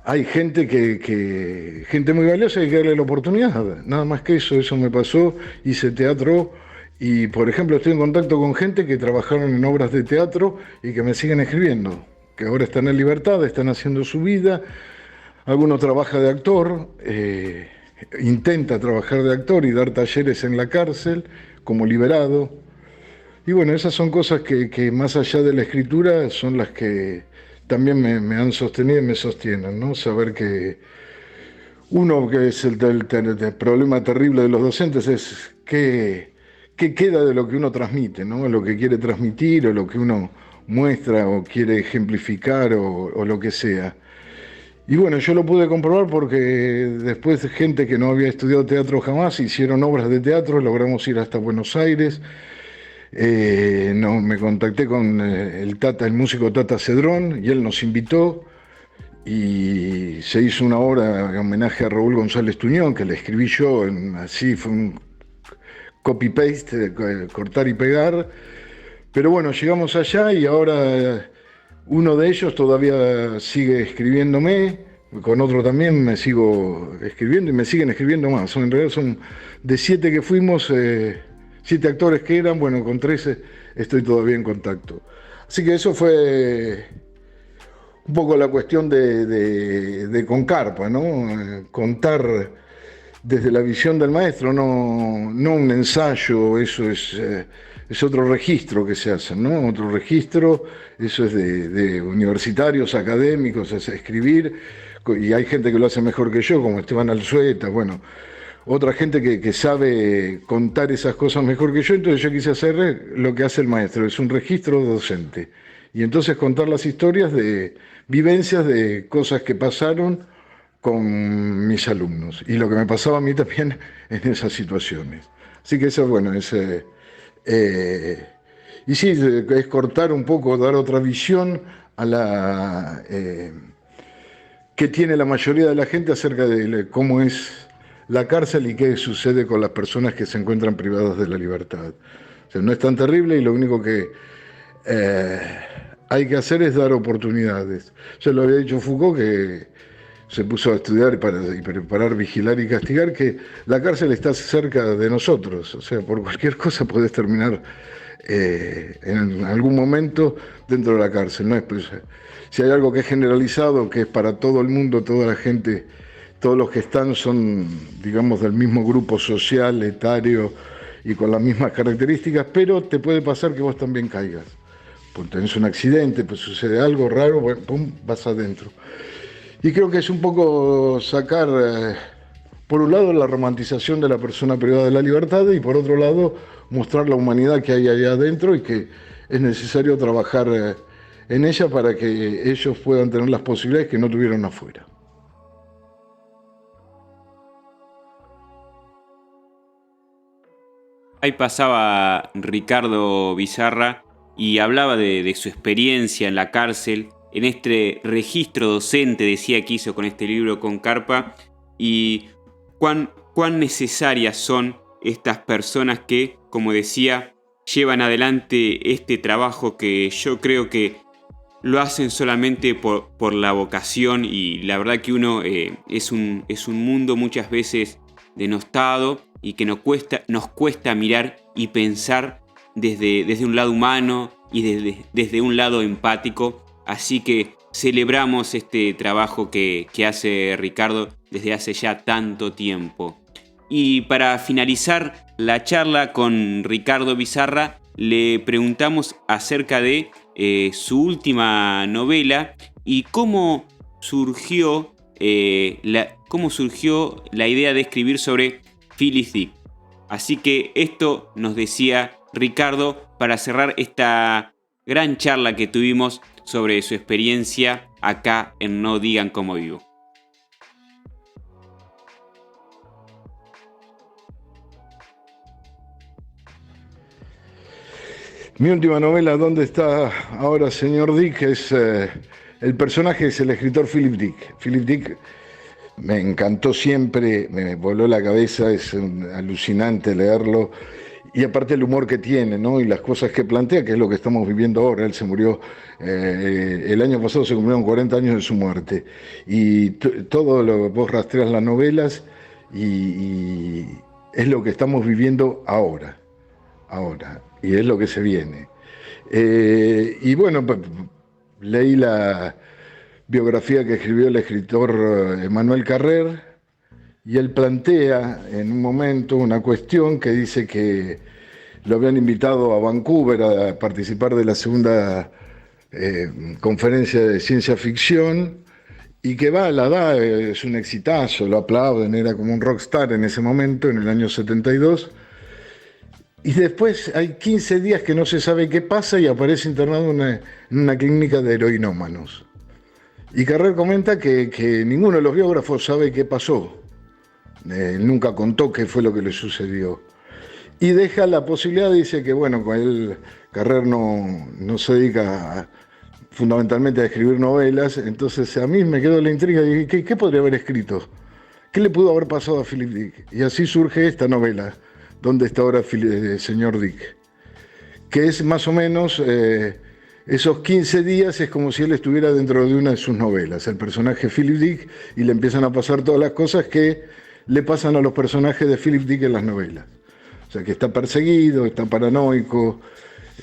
hay gente muy valiosa y hay que darle la oportunidad. Nada más que eso me pasó, hice teatro y, por ejemplo, estoy en contacto con gente que trabajaron en obras de teatro y que me siguen escribiendo, que ahora están en libertad, están haciendo su vida. Alguno trabaja de actor, intenta trabajar de actor y dar talleres en la cárcel como liberado. Y bueno, esas son cosas que más allá de la escritura son las que también me han sostenido y me sostienen, ¿no? Saber que uno, que es el problema terrible de los docentes, es qué queda de lo que uno transmite, ¿no? Lo que quiere transmitir o lo que uno muestra o quiere ejemplificar o lo que sea. Y bueno, yo lo pude comprobar porque después gente que no había estudiado teatro jamás hicieron obras de teatro, logramos ir hasta Buenos Aires. No, me contacté con el músico Tata Cedrón, y él nos invitó y se hizo una obra en homenaje a Raúl González Tuñón, que le escribí yo, así fue un copy-paste, cortar y pegar. Pero bueno, llegamos allá y ahora uno de ellos todavía sigue escribiéndome, con otro también me sigo escribiendo y me siguen escribiendo más. En realidad son de 7 que fuimos, 7 actores que eran, bueno, con 13 estoy todavía en contacto. Así que eso fue un poco la cuestión de con Carpa, ¿no? Contar desde la visión del maestro, no un ensayo, eso es otro registro que se hace, ¿no? Otro registro, eso es de universitarios, académicos, es escribir, y hay gente que lo hace mejor que yo, como Esteban Alzueta, bueno, otra gente que sabe contar esas cosas mejor que yo, entonces yo quise hacer lo que hace el maestro, es un registro docente. Y entonces contar las historias de vivencias de cosas que pasaron con mis alumnos y lo que me pasaba a mí también en esas situaciones. Así que eso, bueno, y sí, es cortar un poco, dar otra visión a la que tiene la mayoría de la gente acerca de cómo es la cárcel y qué sucede con las personas que se encuentran privadas de la libertad. O sea, no es tan terrible y lo único que hay que hacer es dar oportunidades. Ya lo había dicho Foucault, que se puso a estudiar y preparar, vigilar y castigar, que la cárcel está cerca de nosotros. O sea, por cualquier cosa podés terminar en algún momento dentro de la cárcel. No es, pues, si hay algo que es generalizado, que es para todo el mundo, toda la gente, todos los que están son, digamos, del mismo grupo social, etario y con las mismas características, pero te puede pasar que vos también caigas. Pues tenés un accidente, pues sucede algo raro, bueno, pum, vas adentro. Y creo que es un poco sacar, por un lado, la romantización de la persona privada de la libertad y por otro lado, mostrar la humanidad que hay allá adentro y que es necesario trabajar en ella para que ellos puedan tener las posibilidades que no tuvieron afuera. Ahí pasaba Ricardo Bizarra y hablaba de su experiencia en la cárcel, en este registro docente, decía, que hizo con este libro con Carpa, y cuán necesarias son estas personas que, como decía, llevan adelante este trabajo que yo creo que lo hacen solamente por la vocación, y la verdad que uno es un mundo muchas veces denostado y que nos cuesta mirar y pensar desde un lado humano y desde un lado empático. Así que celebramos este trabajo que hace Ricardo desde hace ya tanto tiempo. Y para finalizar la charla con Ricardo Bizarra, le preguntamos acerca de su última novela y cómo surgió la idea de escribir sobre Philip Dick. Así que esto nos decía Ricardo para cerrar esta gran charla que tuvimos sobre su experiencia acá en No Digan Cómo Vivo. Mi última novela, ¿Dónde está ahora señor Dick? El personaje es el escritor Philip Dick. Philip Dick me encantó siempre, me voló la cabeza, es alucinante leerlo. Y aparte el humor que tiene, ¿no? Y las cosas que plantea, que es lo que estamos viviendo ahora. Él se murió, el año pasado se cumplieron 40 años de su muerte. Y todo lo vos rastreas las novelas y es lo que estamos viviendo ahora. Y es lo que se viene. Y bueno, leí la biografía que escribió el escritor Emmanuel Carrère, y él plantea en un momento una cuestión que dice que lo habían invitado a Vancouver a participar de la segunda conferencia de ciencia ficción, y que la da, es un exitazo, lo aplauden, era como un rockstar en ese momento, en el año 72. Y después hay 15 días que no se sabe qué pasa y aparece internado en una clínica de heroinómanos. Y Carrère comenta que ninguno de los biógrafos sabe qué pasó. Él nunca contó qué fue lo que le sucedió. Y deja la posibilidad, dice que bueno, con él Carrère no se dedica fundamentalmente a escribir novelas, entonces a mí me quedó la intriga y ¿qué podría haber escrito? ¿Qué le pudo haber pasado a Philip Dick? Y así surge esta novela, ¿Dónde está ahora señor Dick? Que es más o menos, esos 15 días es como si él estuviera dentro de una de sus novelas, el personaje Philip Dick, y le empiezan a pasar todas las cosas que le pasan a los personajes de Philip Dick en las novelas. O sea, que está perseguido, está paranoico,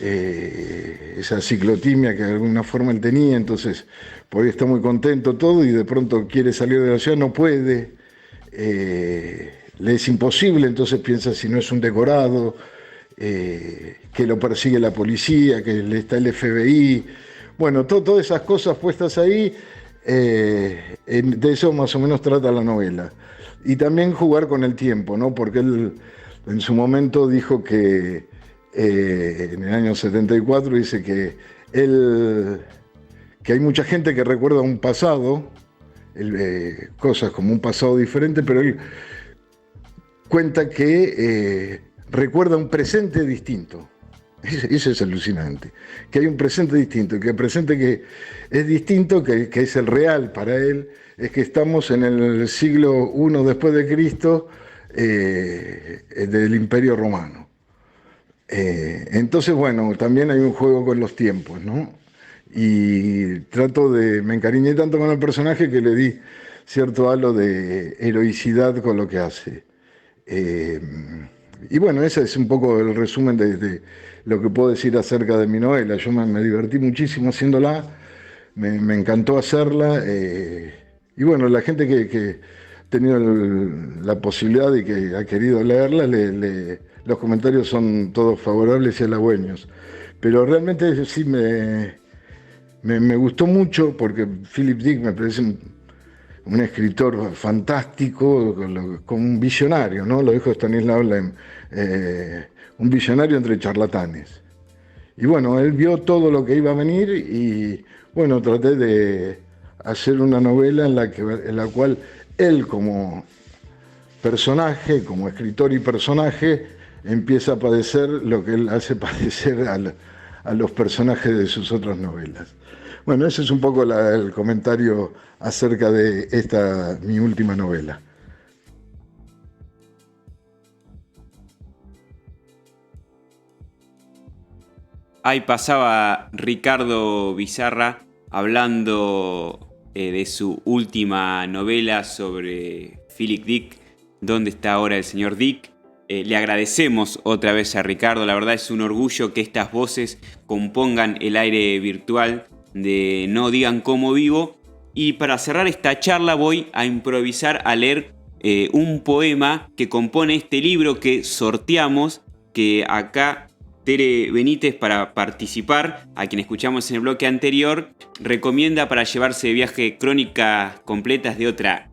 esa ciclotimia que de alguna forma él tenía, entonces por ahí está muy contento todo y de pronto quiere salir de la ciudad, no puede, le es imposible, entonces piensa si no es un decorado, que lo persigue la policía, que está el FBI, bueno, todas esas cosas puestas ahí, de eso más o menos trata la novela. Y también jugar con el tiempo, ¿no? Porque él en su momento dijo que en el año 74 dice que hay mucha gente que recuerda un pasado, cosas como un pasado diferente, pero él cuenta que recuerda un presente distinto. Eso es alucinante, que hay un presente distinto, que el presente que es distinto, que es el real para él, es que estamos en el siglo I después de Cristo, del Imperio Romano. Entonces, bueno, también hay un juego con los tiempos, ¿no? Y me encariñé tanto con el personaje que le di cierto halo de heroicidad con lo que hace. Y bueno, ese es un poco el resumen de lo que puedo decir acerca de mi novela. Yo me divertí muchísimo haciéndola, me encantó hacerla, y bueno, la gente que ha tenido la posibilidad y que ha querido leerla, los comentarios son todos favorables y halagüeños. Pero realmente sí me gustó mucho porque Philip Dick me parece un escritor fantástico, como un visionario, ¿no? Lo dijo Stanislav Lem, un visionario entre charlatanes. Y bueno, él vio todo lo que iba a venir y bueno, traté de hacer una novela en la cual él como personaje, como escritor y personaje, empieza a padecer lo que él hace padecer a los personajes de sus otras novelas. Bueno, ese es un poco el comentario acerca de mi última novela. Ahí pasaba Ricardo Bizarra hablando de su última novela sobre Philip Dick, ¿Dónde está ahora el señor Dick? le agradecemos otra vez a Ricardo. La verdad es un orgullo que estas voces compongan el aire virtual de No Digan Cómo Vivo. Y para cerrar esta charla voy a improvisar a leer un poema que compone este libro que sorteamos, que acá Tere Benítez, para participar, a quien escuchamos en el bloque anterior, recomienda para llevarse de viaje crónicas completas de otra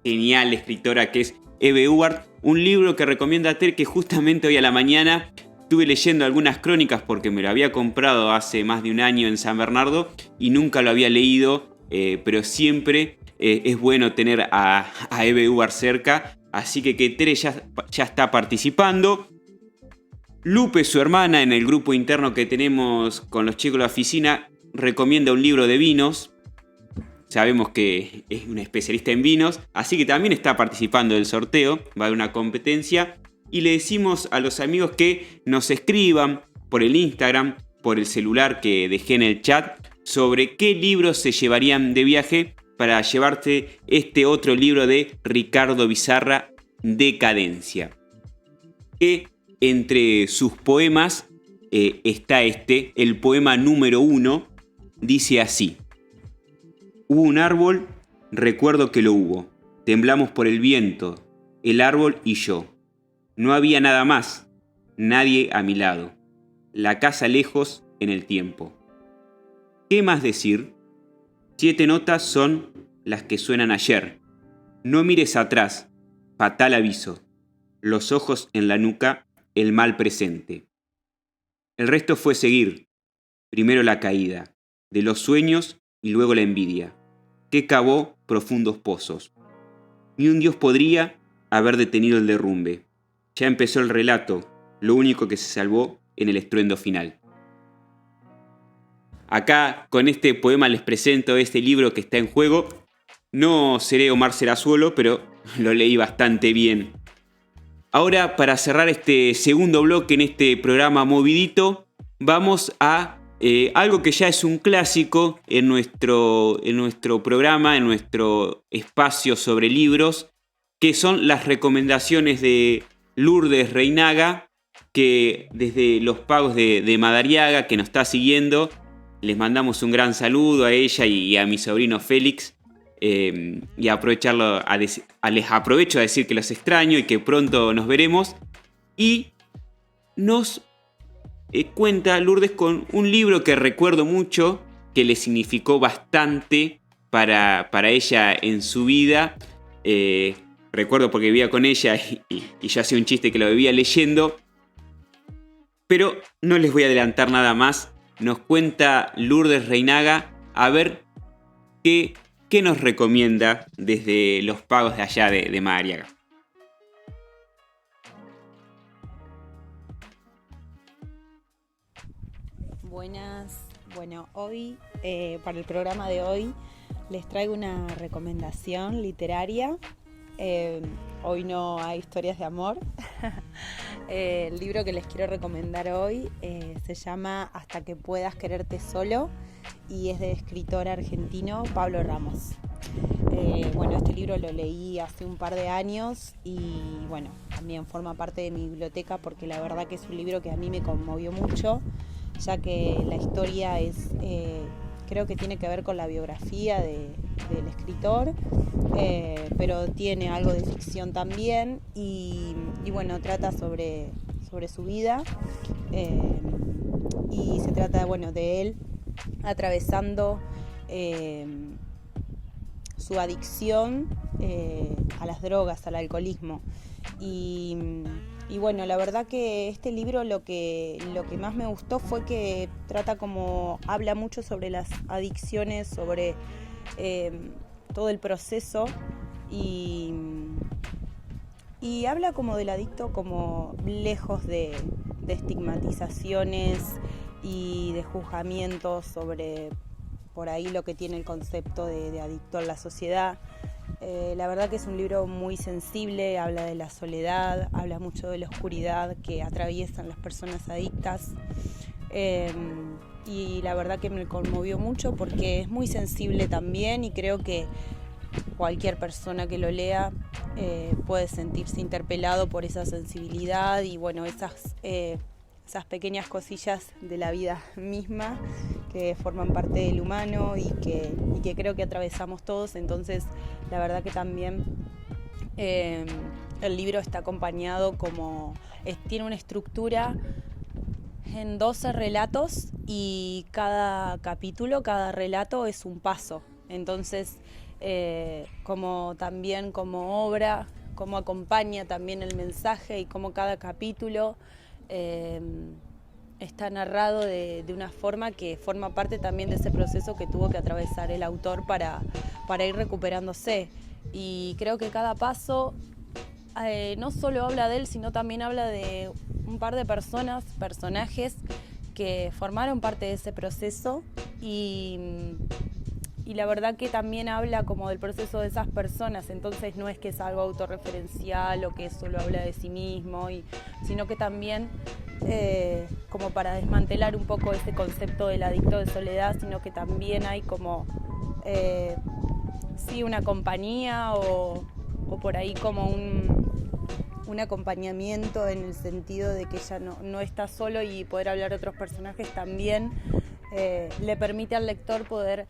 genial escritora que es Eve Ugart. Un libro que recomienda a Tere, que justamente hoy a la mañana estuve leyendo algunas crónicas porque me lo había comprado hace más de un año en San Bernardo y nunca lo había leído, pero siempre es bueno tener a Eve Ugart cerca. Así que Tere ya está participando. Lupe, su hermana, en el grupo interno que tenemos con los chicos de la oficina, recomienda un libro de vinos. Sabemos que es una especialista en vinos, así que también está participando del sorteo. Va a haber una competencia. Y le decimos a los amigos que nos escriban por el Instagram, por el celular que dejé en el chat, sobre qué libros se llevarían de viaje para llevarte este otro libro de Ricardo Bizarra, Decadencia. Que entre sus poemas está el poema número 1, dice así: hubo un árbol, recuerdo que lo hubo, temblamos por el viento, el árbol y yo. No había nada más, nadie a mi lado, la casa lejos en el tiempo. ¿Qué más decir? 7 notas son las que suenan ayer. No mires atrás, fatal aviso, los ojos en la nuca, el mal presente. El resto fue seguir, primero la caída, de los sueños y luego la envidia, que cavó profundos pozos. Ni un dios podría haber detenido el derrumbe. Ya empezó el relato, lo único que se salvó en el estruendo final. Acá, con este poema les presento este libro que está en juego. No seré Omar Serazuelo, pero lo leí bastante bien. Ahora, para cerrar este segundo bloque en este programa movidito, vamos a algo que ya es un clásico en nuestro programa, en nuestro espacio sobre libros, que son las recomendaciones de Lourdes Reinaga, que desde los pagos de Madariaga, que nos está siguiendo, les mandamos un gran saludo a ella y a mi sobrino Félix. Y les aprovecho a decir que los extraño y que pronto nos veremos. Y nos cuenta Lourdes con un libro que recuerdo mucho, que le significó bastante para ella en su vida. Recuerdo porque vivía con ella y yo hacía un chiste que lo vivía leyendo. Pero no les voy a adelantar nada más. Nos cuenta Lourdes Reinaga a ver qué nos recomienda desde los pagos de allá de Madariaga. Buenas. Bueno, hoy, para el programa de hoy, les traigo una recomendación literaria. Hoy no hay historias de amor. El libro que les quiero recomendar hoy se llama Hasta que puedas quererte solo y es de escritor argentino Pablo Ramos. Bueno, este libro lo leí hace un par de años y bueno, también forma parte de mi biblioteca porque la verdad que es un libro que a mí me conmovió mucho, ya que la historia es, creo que tiene que ver con la biografía del escritor, pero tiene algo de ficción también y bueno, trata sobre su vida y se trata, bueno, de él atravesando su adicción a las drogas, al alcoholismo. Y bueno, la verdad que este libro lo que más me gustó fue que habla mucho sobre las adicciones, sobre todo el proceso y habla como del adicto como lejos de estigmatizaciones y de juzgamientos sobre por ahí lo que tiene el concepto de adicto en la sociedad. La verdad que es un libro muy sensible, habla de la soledad, habla mucho de la oscuridad que atraviesan las personas adictas y la verdad que me conmovió mucho porque es muy sensible también y creo que cualquier persona que lo lea puede sentirse interpelado por esa sensibilidad y bueno, esas pequeñas cosillas de la vida misma que forman parte del humano y que creo que atravesamos todos. Entonces, la verdad que también el libro está acompañado tiene una estructura en 12 relatos y cada capítulo, cada relato es un paso. Entonces, como obra, cómo acompaña también el mensaje y cómo cada capítulo está narrado de una forma que forma parte también de ese proceso que tuvo que atravesar el autor para ir recuperándose. Y creo que cada paso no solo habla de él, sino también habla de un par de personajes que formaron parte de ese proceso y la verdad que también habla como del proceso de esas personas, entonces no es que es algo autorreferencial o que solo habla de sí mismo, sino que también como para desmantelar un poco ese concepto del adicto de soledad, sino que también hay como una compañía o por ahí como un acompañamiento en el sentido de que ella no está solo y poder hablar de otros personajes también le permite al lector poder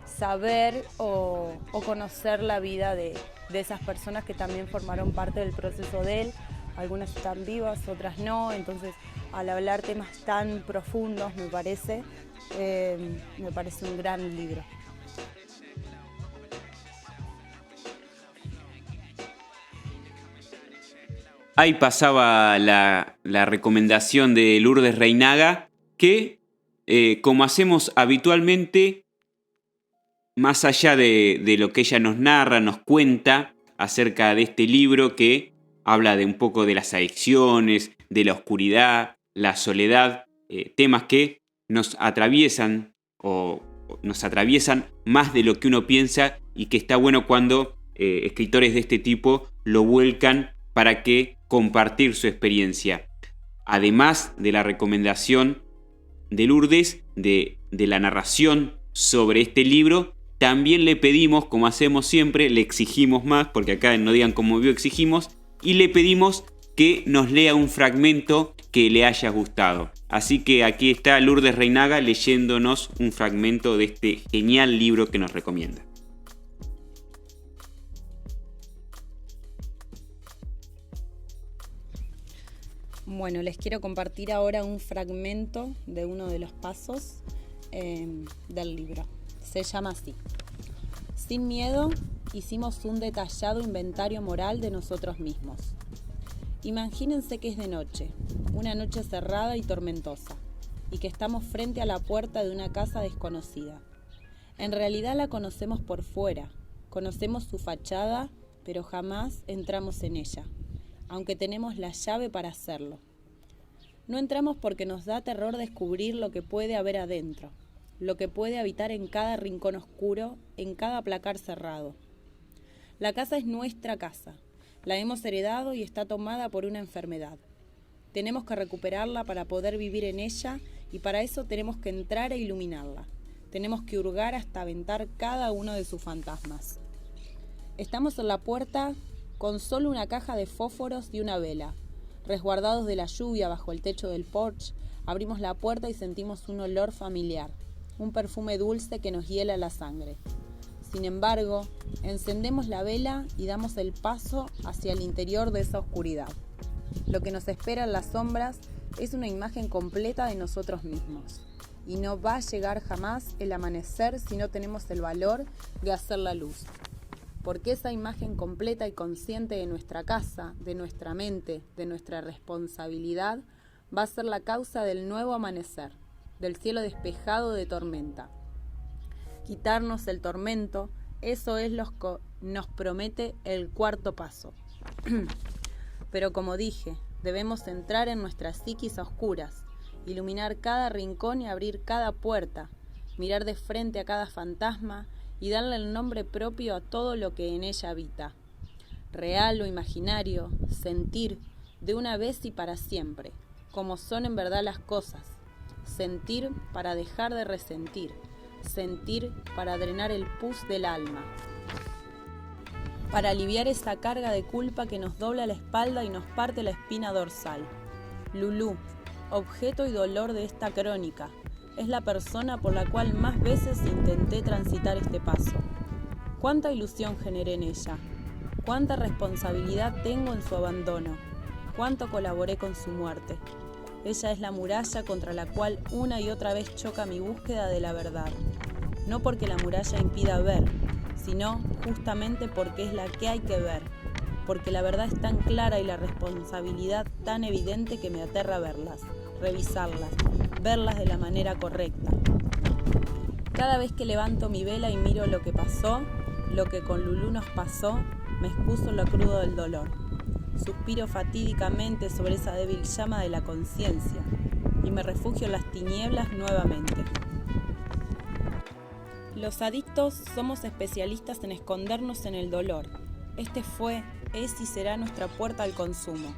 saber o conocer la vida de esas personas que también formaron parte del proceso de él. Algunas están vivas, otras no, entonces al hablar temas tan profundos me parece un gran libro. Ahí pasaba la recomendación de Lourdes Reinaga, que como hacemos habitualmente, más allá de lo que ella nos narra, nos cuenta acerca de este libro que habla de un poco de las adicciones, de la oscuridad, la soledad, temas que nos atraviesan o nos atraviesan más de lo que uno piensa y que está bueno cuando escritores de este tipo lo vuelcan para que compartir su experiencia. Además de la recomendación de Lourdes, de la narración sobre este libro, también le pedimos, como hacemos siempre, le exigimos más, porque acá en No Digan Cómo Vivo exigimos, y le pedimos que nos lea un fragmento que le haya gustado. Así que aquí está Lourdes Reinaga leyéndonos un fragmento de este genial libro que nos recomienda. Bueno, les quiero compartir ahora un fragmento de uno de los pasos del libro. Se llama así: Sin miedo, hicimos un detallado inventario moral de nosotros mismos. Imagínense que es de noche, una noche cerrada y tormentosa, y que estamos frente a la puerta de una casa desconocida. En realidad la conocemos por fuera, conocemos su fachada, pero jamás entramos en ella, aunque tenemos la llave para hacerlo. No entramos porque nos da terror descubrir lo que puede haber adentro, lo que puede habitar en cada rincón oscuro, en cada placar cerrado. La casa es nuestra casa, la hemos heredado y está tomada por una enfermedad. Tenemos que recuperarla para poder vivir en ella y para eso tenemos que entrar e iluminarla. Tenemos que hurgar hasta aventar cada uno de sus fantasmas. Estamos en la puerta con solo una caja de fósforos y una vela. Resguardados de la lluvia bajo el techo del porche, abrimos la puerta y sentimos un olor familiar, un perfume dulce que nos hiela la sangre. Sin embargo, encendemos la vela y damos el paso hacia el interior de esa oscuridad. Lo que nos espera en las sombras es una imagen completa de nosotros mismos. Y no va a llegar jamás el amanecer si no tenemos el valor de hacer la luz. Porque esa imagen completa y consciente de nuestra casa, de nuestra mente, de nuestra responsabilidad, va a ser la causa del nuevo amanecer, del cielo despejado de tormenta. Quitarnos el tormento, eso es lo que nos promete el cuarto paso. Pero como dije, debemos entrar en nuestras psiquis a oscuras, iluminar cada rincón y abrir cada puerta, mirar de frente a cada fantasma y darle el nombre propio a todo lo que en ella habita. Real o imaginario, sentir de una vez y para siempre, como son en verdad las cosas. Sentir para dejar de resentir. sentir para drenar el pus del alma, para aliviar esa carga de culpa que nos dobla la espalda y nos parte la espina dorsal. Lulú, objeto y dolor de esta crónica, es la persona por la cual más veces intenté transitar este paso. Cuánta ilusión generé en ella, cuánta responsabilidad tengo en su abandono, cuánto colaboré con su muerte. Ella es la muralla contra la cual una y otra vez choca mi búsqueda de la verdad. No porque la muralla impida ver, sino justamente porque es la que hay que ver, porque la verdad es tan clara y la responsabilidad tan evidente que me aterra verlas, revisarlas, verlas de la manera correcta. Cada vez que levanto mi vela y miro lo que pasó, lo que con Lulú nos pasó, me expuso lo crudo del dolor. Suspiro fatídicamente sobre esa débil llama de la conciencia y me refugio en las tinieblas nuevamente. Los adictos somos especialistas en escondernos en el dolor. Este fue, es y será nuestra puerta al consumo.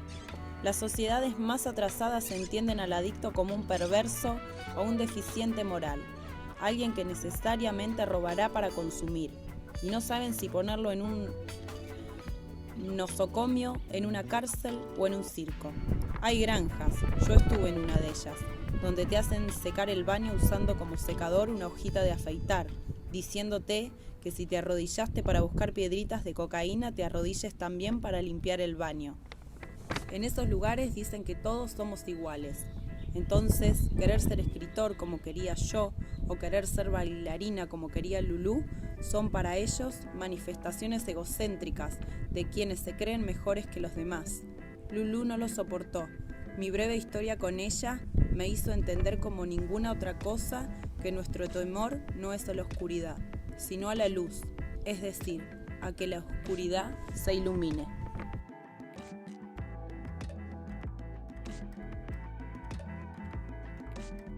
Las sociedades más atrasadas entienden al adicto como un perverso o un deficiente moral, alguien que necesariamente robará para consumir, y no saben si ponerlo en un nosocomio, en una cárcel o en un circo. Hay granjas, yo estuve en una de ellas, donde te hacen secar el baño usando como secador una hojita de afeitar, diciéndote que si te arrodillaste para buscar piedritas de cocaína, te arrodilles también para limpiar el baño. En esos lugares dicen que todos somos iguales. Entonces, querer ser escritor como quería yo, o querer ser bailarina como quería Lulú, son para ellos manifestaciones egocéntricas de quienes se creen mejores que los demás. Lulú no lo soportó. Mi breve historia con ella me hizo entender como ninguna otra cosa que nuestro temor no es a la oscuridad, sino a la luz, es decir, a que la oscuridad se ilumine.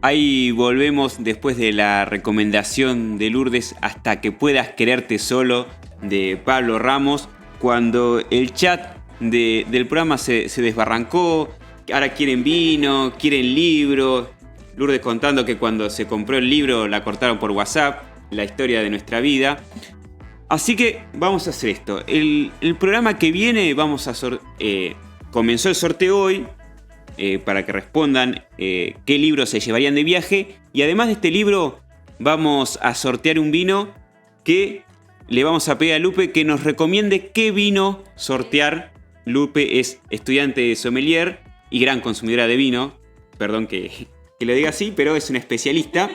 Ahí volvemos después de la recomendación de Lourdes Hasta que puedas quererte solo de Pablo Ramos, cuando el chat del programa se desbarrancó. Ahora quieren vino, quieren libro. Lourdes contando que cuando se compró el libro la cortaron por WhatsApp, la historia de nuestra vida. Así que vamos a hacer esto. El programa que viene comenzó el sorteo hoy. Para que respondan qué libros se llevarían de viaje. Y además de este libro vamos a sortear un vino que le vamos a pedir a Lupe que nos recomiende qué vino sortear. Lupe es estudiante de sommelier y gran consumidora de vino. Perdón que lo diga así, pero es una especialista.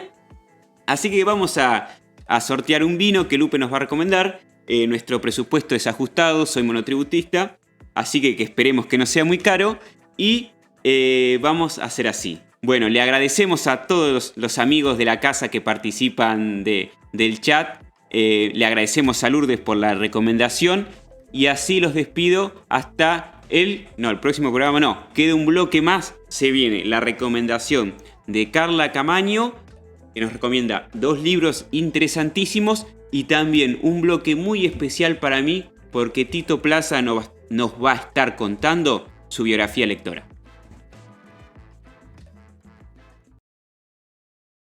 Así que vamos a sortear un vino que Lupe nos va a recomendar. Nuestro presupuesto es ajustado, soy monotributista, así que esperemos que no sea muy caro. Y vamos a hacer así. Bueno, le agradecemos a todos los amigos de la casa que participan del chat. Le agradecemos a Lourdes por la recomendación. Y así los despido hasta el próximo programa no. Queda un bloque más. Se viene la recomendación de Carla Camaño, que nos recomienda 2 libros interesantísimos. Y también un bloque muy especial para mí, porque Tito Plaza nos va a estar contando su biografía lectora.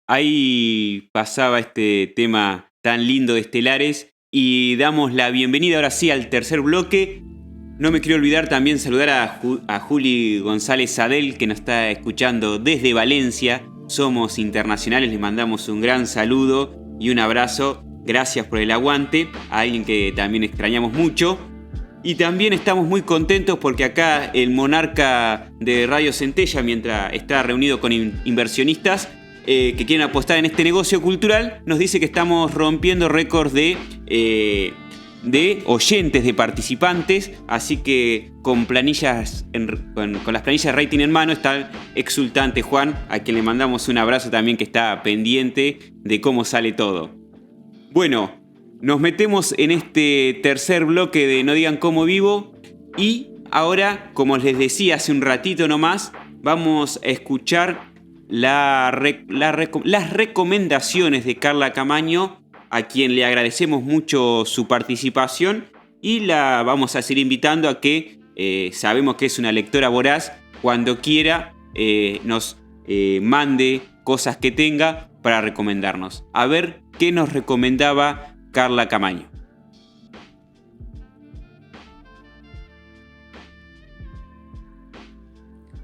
Ahí pasaba este tema tan lindo de Estelares y damos la bienvenida ahora sí al tercer bloque. No me quiero olvidar también saludar a Juli González Adel, que nos está escuchando desde Valencia. Somos internacionales, les mandamos un gran saludo y un abrazo. Gracias por el aguante, a alguien que también extrañamos mucho. Y también estamos muy contentos porque acá el monarca de Radio Centella, mientras está reunido con inversionistas, que quieren apostar en este negocio cultural, nos dice que estamos rompiendo récords de oyentes, de participantes, así que con las planillas de rating en mano está exultante Juan, a quien le mandamos un abrazo también, que está pendiente de cómo sale todo. Bueno, nos metemos en este tercer bloque de No Digan Cómo Vivo y ahora, como les decía hace un ratito nomás, vamos a escuchar las recomendaciones de Carla Camaño, a quien le agradecemos mucho su participación y la vamos a seguir invitando a que sabemos que es una lectora voraz, cuando quiera nos mande cosas que tenga para recomendarnos. A ver que nos recomendaba Carla Camaño.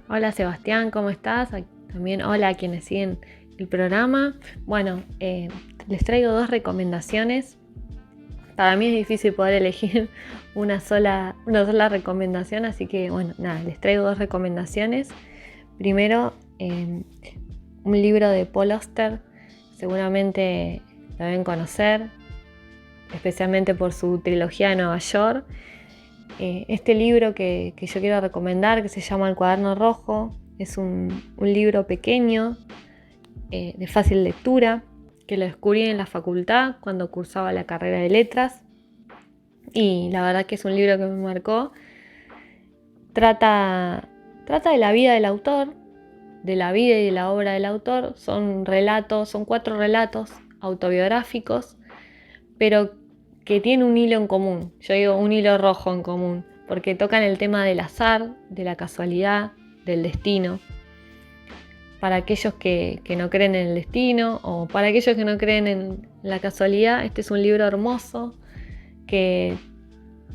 Hola Sebastián, ¿cómo estás? También hola a quienes siguen el programa. Bueno, les traigo 2 recomendaciones. Para mí es difícil poder elegir una sola recomendación, así que bueno, nada, les traigo 2 recomendaciones. Primero, un libro de Paul Auster, seguramente lo deben conocer, especialmente por su trilogía de Nueva York. Este libro que yo quiero recomendar, que se llama El Cuaderno Rojo, es un libro pequeño, de fácil lectura, que lo descubrí en la facultad cuando cursaba la carrera de letras, y la verdad que es un libro que me marcó. Trata de la vida del autor, de la vida y de la obra del autor. Son 4 relatos autobiográficos, pero que tienen un hilo en común. Yo digo un hilo rojo en común, porque tocan el tema del azar, de la casualidad, del destino. Para aquellos que no creen en el destino, o para aquellos que no creen en la casualidad, este es un libro hermoso que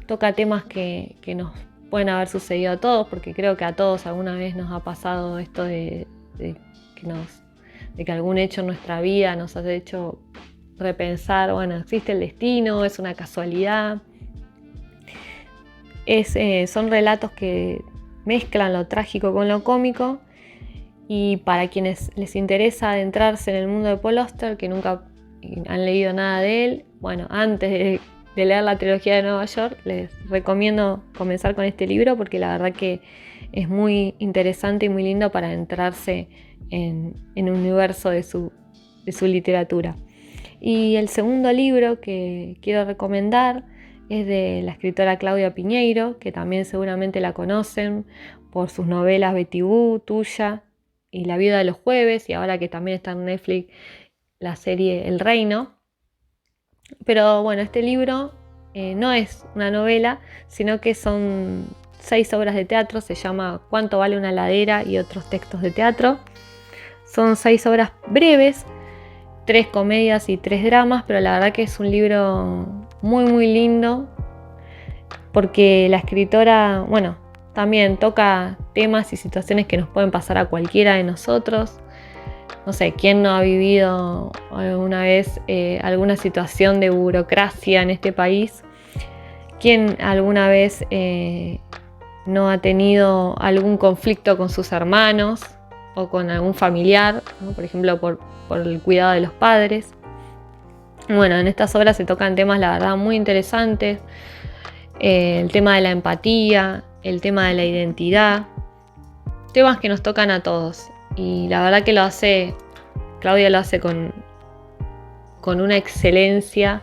toca temas que nos pueden haber sucedido a todos, porque creo que a todos alguna vez nos ha pasado esto de que algún hecho en nuestra vida nos ha hecho repensar, bueno, existe el destino, es una casualidad. Son relatos que mezclan lo trágico con lo cómico, y para quienes les interesa adentrarse en el mundo de Paul Auster, que nunca han leído nada de él, bueno, antes de leer la trilogía de Nueva York, les recomiendo comenzar con este libro, porque la verdad que es muy interesante y muy lindo para adentrarse en el universo de su literatura. Y el segundo libro que quiero recomendar es de la escritora Claudia Piñeiro, que también seguramente la conocen por sus novelas Betty Boo, Tuya y La viuda de los jueves, y ahora que también está en Netflix la serie El Reino. Pero bueno, este libro no es una novela, sino que son 6 obras de teatro. Se llama ¿Cuánto vale una heladera? Y otros textos de teatro. Son 6 obras breves, 3 comedias y 3 dramas, pero la verdad que es un libro muy muy lindo, porque la escritora, bueno, también toca temas y situaciones que nos pueden pasar a cualquiera de nosotros. No sé, ¿quién no ha vivido alguna vez alguna situación de burocracia en este país? ¿Quién alguna vez no ha tenido algún conflicto con sus hermanos o con algún familiar, ¿no? Por ejemplo, por el cuidado de los padres? Bueno, en estas obras se tocan temas, la verdad, muy interesantes. El tema de la empatía, el tema de la identidad, temas que nos tocan a todos. Y la verdad que Claudia lo hace con una excelencia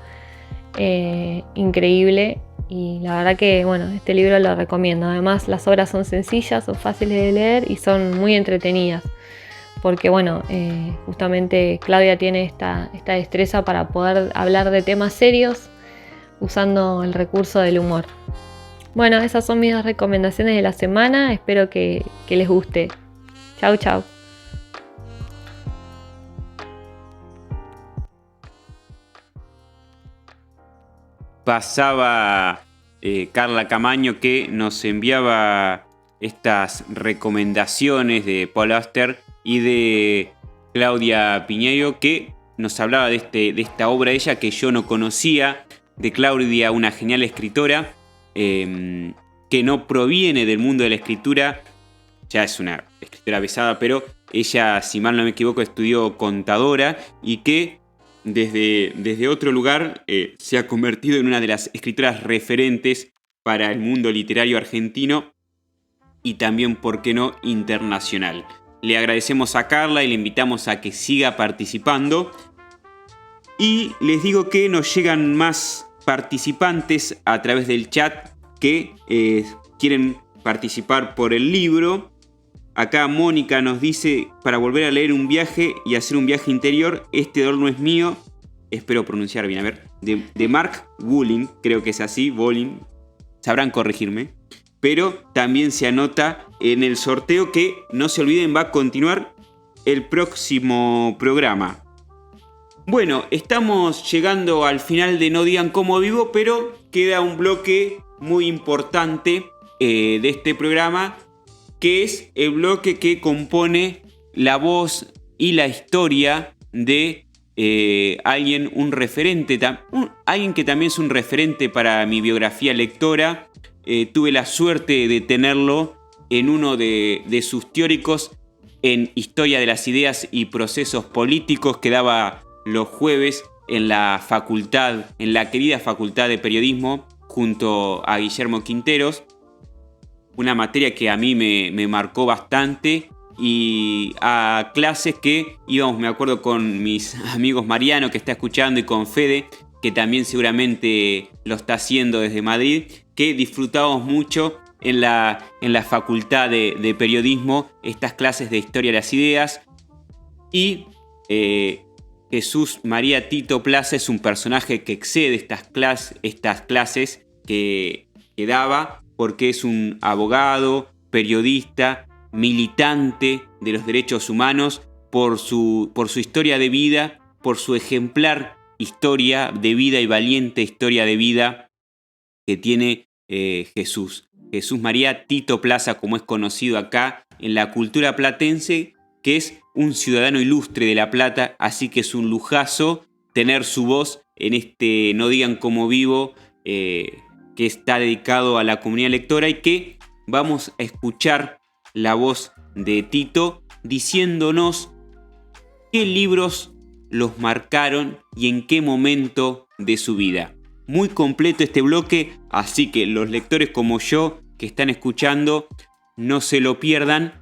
increíble. Y la verdad que, bueno, este libro lo recomiendo. Además, las obras son sencillas, son fáciles de leer y son muy entretenidas. Porque, bueno, justamente Claudia tiene esta destreza para poder hablar de temas serios usando el recurso del humor. Bueno, esas son mis 2 recomendaciones de la semana. Espero que les guste. Chau, chau. Pasaba Carla Camaño, que nos enviaba estas recomendaciones de Paul Auster y de Claudia Piñeiro, que nos hablaba de esta obra de ella que yo no conocía, de Claudia, una genial escritora que no proviene del mundo de la escritura. Ya es una escritora pesada, pero ella, si mal no me equivoco, estudió contadora, y que desde otro lugar se ha convertido en una de las escritoras referentes para el mundo literario argentino y también, ¿por qué no?, internacional. Le agradecemos a Carla y le invitamos a que siga participando. Y les digo que nos llegan más participantes a través del chat que quieren participar por el libro. Acá Mónica nos dice: para volver a leer un viaje y hacer un viaje interior, este dolor no es mío. Espero pronunciar bien, a ver. De Mark Wooling, creo que es así, Wooling. Sabrán corregirme. Pero también se anota en el sorteo, que no se olviden, va a continuar el próximo programa. Bueno, estamos llegando al final de No Digan Cómo Vivo, pero queda un bloque muy importante de este programa, que es el bloque que compone la voz y la historia de alguien, un referente, alguien que también es un referente para mi biografía lectora. Tuve la suerte de tenerlo en uno de sus teóricos en Historia de las Ideas y Procesos Políticos, que daba los jueves en la facultad, en la querida Facultad de Periodismo, junto a Guillermo Quinteros. Una materia que a mí me marcó bastante, y a clases que íbamos, me acuerdo, con mis amigos Mariano, que está escuchando, y con Fede, que también seguramente lo está haciendo desde Madrid, que disfrutábamos mucho en la Facultad de Periodismo estas clases de Historia de las Ideas. Y Jesús María Tito Plaza es un personaje que excede estas clases que daba, porque es un abogado, periodista, militante de los derechos humanos, por su historia de vida, por su ejemplar historia de vida y valiente historia de vida que tiene Jesús María Tito Plaza, como es conocido acá en la cultura platense, que es un ciudadano ilustre de La Plata, así que es un lujazo tener su voz en este No Digan Cómo Vivo, que está dedicado a la comunidad lectora, y que vamos a escuchar la voz de Tito diciéndonos qué libros los marcaron y en qué momento de su vida. Muy completo este bloque, así que los lectores como yo que están escuchando no se lo pierdan,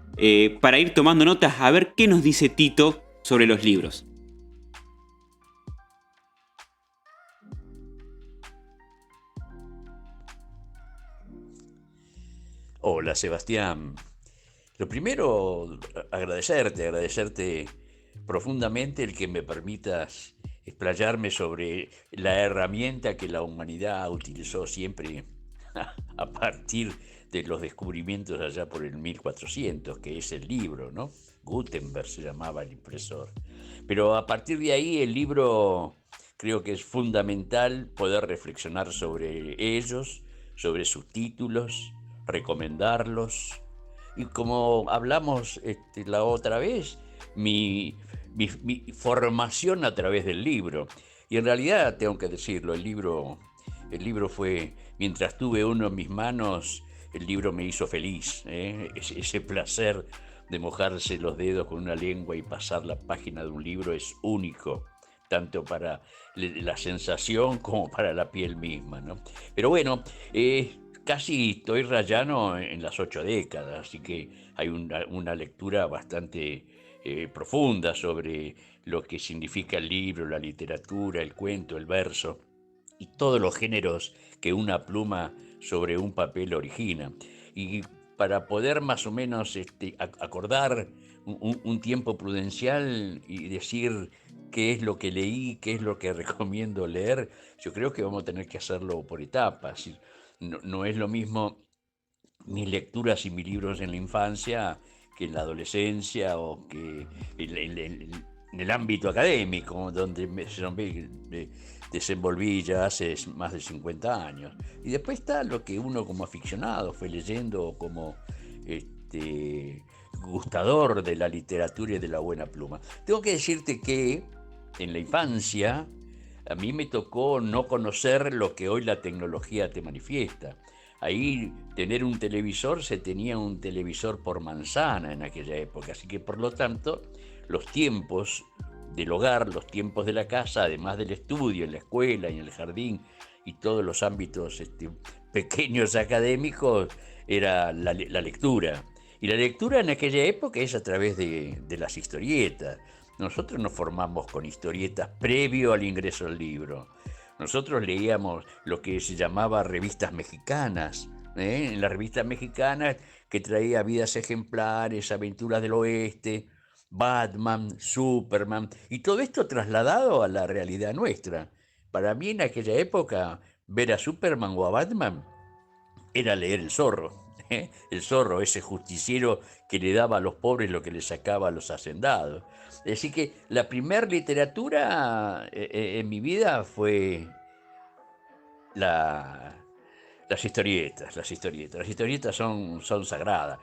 para ir tomando notas a ver qué nos dice Tito sobre los libros. Hola, Sebastián. Lo primero, agradecerte profundamente el que me permitas explayarme sobre la herramienta que la humanidad utilizó siempre a partir de los descubrimientos allá por el 1400, que es el libro, ¿no? Gutenberg se llamaba el impresor. Pero a partir de ahí el libro creo que es fundamental poder reflexionar sobre ellos, sobre sus títulos, recomendarlos. Y como hablamos la otra vez, mi formación a través del libro. Y en realidad, tengo que decirlo, el libro fue, mientras tuve uno en mis manos, el libro me hizo feliz, ¿eh? Ese placer de mojarse los dedos con una lengua y pasar la página de un libro es único, tanto para la sensación como para la piel misma, ¿no? Pero bueno, casi estoy rayano en las 8 décadas, así que hay una lectura bastante profunda sobre lo que significa el libro, la literatura, el cuento, el verso y todos los géneros que una pluma sobre un papel origina. Y para poder más o menos acordar un tiempo prudencial y decir qué es lo que leí, qué es lo que recomiendo leer, yo creo que vamos a tener que hacerlo por etapas. No es lo mismo mis lecturas y mis libros en la infancia que en la adolescencia o que en el ámbito académico, donde me desenvolví ya hace más de 50 años. Y después está lo que uno como aficionado fue leyendo, como gustador de la literatura y de la buena pluma. Tengo que decirte que en la infancia a mí me tocó no conocer lo que hoy la tecnología te manifiesta. Ahí tener un televisor, se tenía un televisor por manzana en aquella época, así que por lo tanto los tiempos del hogar, los tiempos de la casa, además del estudio, en la escuela y en el jardín y todos los ámbitos pequeños académicos, era la lectura. Y la lectura en aquella época es a través de las historietas. Nosotros nos formamos con historietas previo al ingreso al libro. Nosotros leíamos lo que se llamaba revistas mexicanas, en las revistas mexicanas que traía Vidas Ejemplares, Aventuras del Oeste, Batman, Superman, y todo esto trasladado a la realidad nuestra. Para mí en aquella época ver a Superman o a Batman era leer El Zorro. El zorro, ese justiciero que le daba a los pobres lo que le sacaba a los hacendados. Así que la primer literatura en mi vida fue la, las historietas, las historietas. Las historietas son sagradas.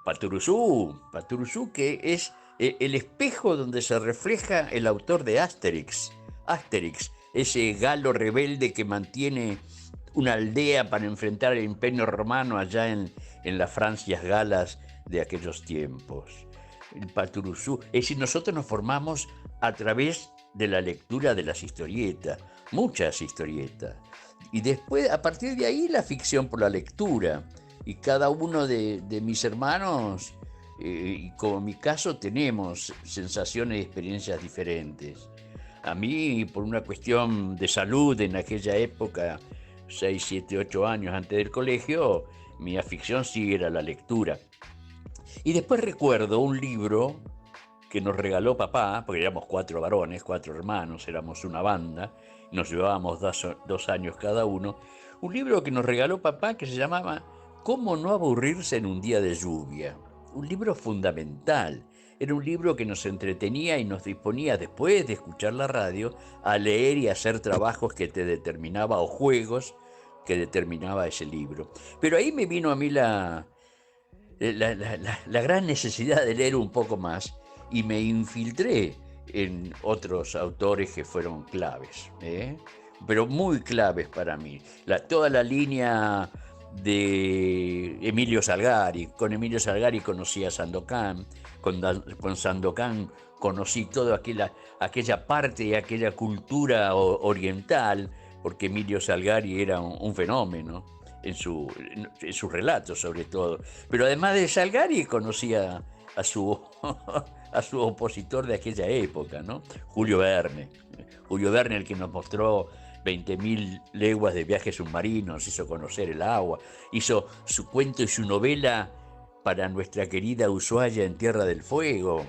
Paturuzú, que es el espejo donde se refleja el autor de Asterix. Asterix, ese galo rebelde que mantiene una aldea para enfrentar el Imperio Romano allá en las Francias galas de aquellos tiempos. El Paturuzú, es decir, nosotros nos formamos a través de la lectura de las historietas, muchas historietas. Y después, a partir de ahí, la ficción por la lectura. Y cada uno de mis hermanos, y como en mi caso, tenemos sensaciones y experiencias diferentes. A mí, por una cuestión de salud en aquella época, 6, 7, 8 años antes del colegio, mi afición sí era la lectura. Y después recuerdo un libro que nos regaló papá, porque éramos 4 varones, 4 hermanos, éramos una banda, nos llevábamos 2 años cada uno, un libro que nos regaló papá que se llamaba ¿Cómo no aburrirse en un día de lluvia? Un libro fundamental. Era un libro que nos entretenía y nos disponía, después de escuchar la radio, a leer y hacer trabajos que te determinaba, o juegos que determinaba ese libro. Pero ahí me vino a mí la gran necesidad de leer un poco más, y me infiltré en otros autores que fueron claves, pero muy claves para mí. Toda la línea de Emilio Salgari. Con Emilio Salgari conocí a Sandokan, con Sandokan conocí toda aquella parte y aquella cultura oriental, porque Emilio Salgari era un fenómeno en sus relatos sobre todo. Pero además de Salgari conocía a su opositor de aquella época, ¿no? Julio Verne, el que nos mostró 20.000 leguas de viajes submarinos, hizo conocer el agua, hizo su cuento y su novela para nuestra querida Ushuaia en Tierra del Fuego,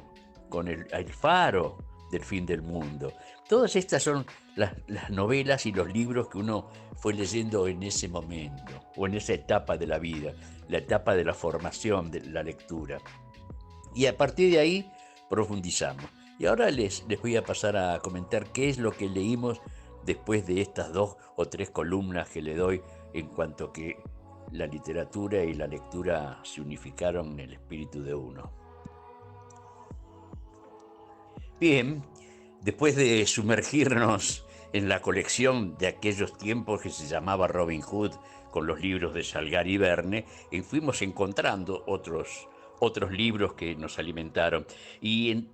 con el faro del fin del mundo. Todas estas son las novelas y los libros que uno fue leyendo en ese momento, o en esa etapa de la vida, la etapa de la formación, de la lectura. Y a partir de ahí profundizamos. Y ahora les voy a pasar a comentar qué es lo que leímos después de estas 2 o 3 columnas que le doy en cuanto que la literatura y la lectura se unificaron en el espíritu de uno. Bien, después de sumergirnos en la colección de aquellos tiempos que se llamaba Robin Hood, con los libros de Salgari y Verne, fuimos encontrando otros libros que nos alimentaron. Y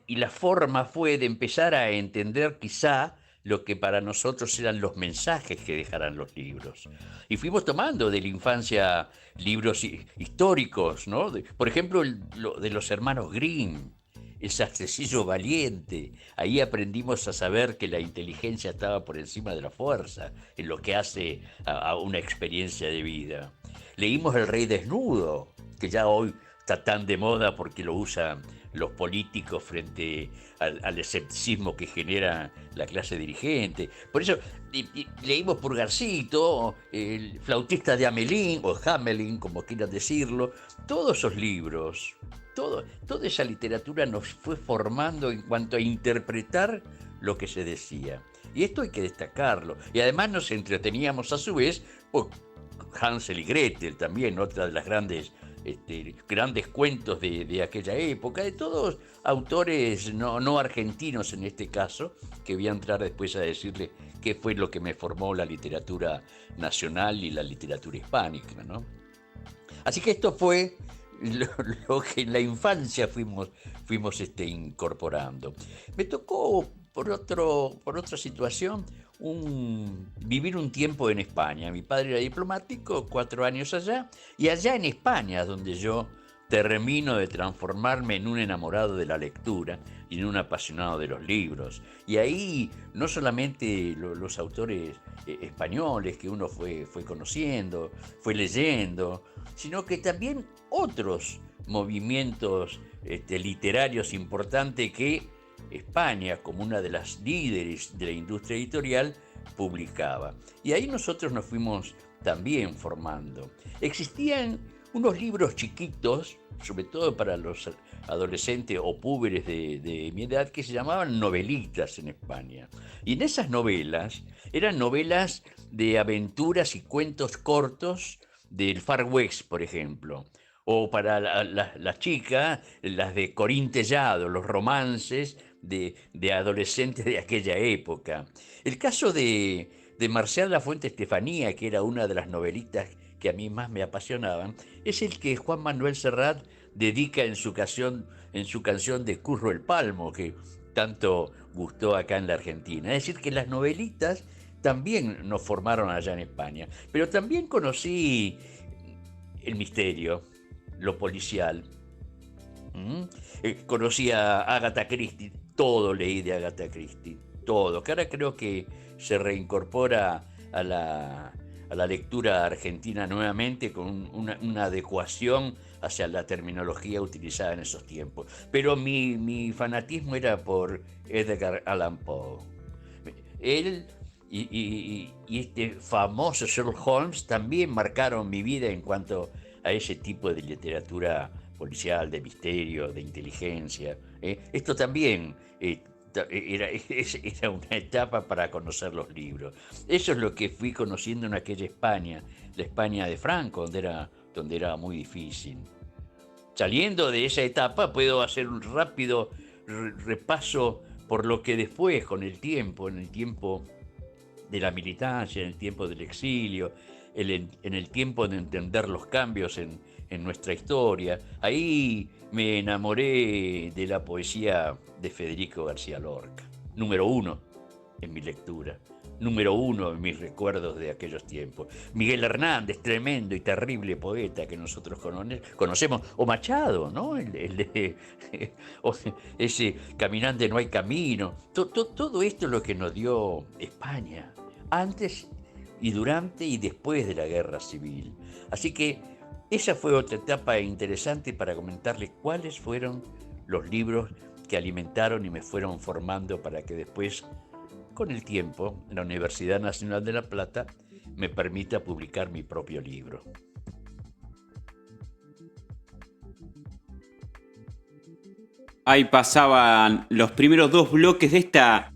la forma fue de empezar a entender quizá lo que para nosotros eran los mensajes que dejaran los libros. Y fuimos tomando de la infancia libros históricos, ¿no? Por ejemplo, de los hermanos Grimm, El sastrecillo valiente. Ahí aprendimos a saber que la inteligencia estaba por encima de la fuerza, en lo que hace a una experiencia de vida. Leímos El rey desnudo, que ya hoy está tan de moda porque lo usan los políticos frente al escepticismo que genera la clase dirigente. Por eso leímos Purgarcito, El flautista de Hamelin, o Hamelin, como quieran decirlo. Todos esos libros, toda esa literatura nos fue formando en cuanto a interpretar lo que se decía. Y esto hay que destacarlo. Y además nos entreteníamos a su vez por Hansel y Gretel, también otra de las grandes cuentos de aquella época, de todos autores no argentinos en este caso, que voy a entrar después a decirle qué fue lo que me formó la literatura nacional y la literatura hispánica, ¿no? Así que esto fue lo que en la infancia fuimos incorporando. Me tocó, por otra situación, vivir un tiempo en España. Mi padre era diplomático, 4 años allá, y allá en España, donde yo termino de transformarme en un enamorado de la lectura y en un apasionado de los libros. Y ahí no solamente los autores españoles que uno fue conociendo, fue leyendo, sino que también otros movimientos literarios importantes que España, como una de las líderes de la industria editorial, publicaba. Y ahí nosotros nos fuimos también formando. Existían unos libros chiquitos, sobre todo para los adolescentes o púberes de mi edad, que se llamaban novelitas en España. Y en esas novelas eran novelas de aventuras y cuentos cortos del Far West, por ejemplo. O para las chicas, las de Corín Tellado, los romances de adolescentes de aquella época. El caso de Marcial Lafuente Estefanía, que era una de las novelitas que a mí más me apasionaban, es el que Juan Manuel Serrat dedica en su canción de Curro el Palmo, que tanto gustó acá en la Argentina. Es decir, que las novelitas también nos formaron allá en España. Pero también conocí el misterio, lo policial. Conocí a Agatha Christie, todo leí de Agatha Christie, todo, que ahora creo que se reincorpora a la lectura argentina nuevamente con una adecuación hacia la terminología utilizada en esos tiempos. Pero mi fanatismo era por Edgar Allan Poe. Él y este famoso Sherlock Holmes también marcaron mi vida en cuanto a ese tipo de literatura policial, de misterio, de inteligencia. Esto también era una etapa para conocer los libros. Eso es lo que fui conociendo en aquella España, la España de Franco, donde era muy difícil. Saliendo de esa etapa puedo hacer un rápido repaso por lo que después, en el tiempo de la militancia, en el tiempo del exilio, en el tiempo de entender los cambios en nuestra historia. Ahí me enamoré de la poesía de Federico García Lorca, número 1 en mi lectura, número 1 en mis recuerdos de aquellos tiempos. Miguel Hernández, tremendo y terrible poeta que nosotros conocemos, o Machado, ¿no? Ese Caminante no hay camino. Todo esto es lo que nos dio España, antes y durante y después de la Guerra Civil. Así que esa fue otra etapa interesante para comentarles cuáles fueron los libros que alimentaron y me fueron formando para que después, con el tiempo, la Universidad Nacional de La Plata me permita publicar mi propio libro. Ahí pasaban los primeros 2 bloques de esta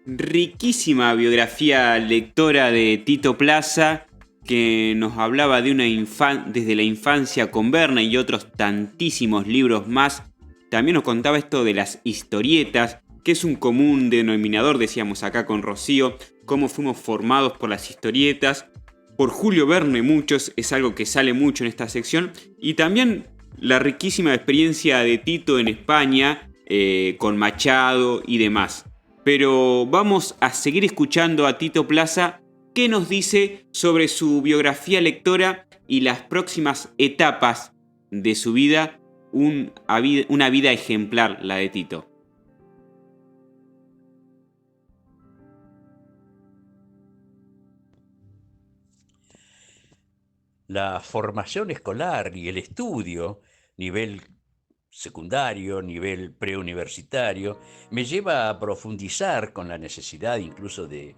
riquísima biografía lectora de Tito Plaza, que nos hablaba de desde la infancia con Verne y otros tantísimos libros más. También nos contaba esto de las historietas, que es un común denominador, decíamos acá con Rocío, cómo fuimos formados por las historietas. Por Julio Verne muchos, es algo que sale mucho en esta sección. Y también la riquísima experiencia de Tito en España, con Machado y demás. Pero vamos a seguir escuchando a Tito Plaza, que nos dice sobre su biografía lectora y las próximas etapas de su vida, una vida ejemplar, la de Tito. La formación escolar y el estudio, nivel secundario, nivel preuniversitario, me lleva a profundizar, con la necesidad incluso de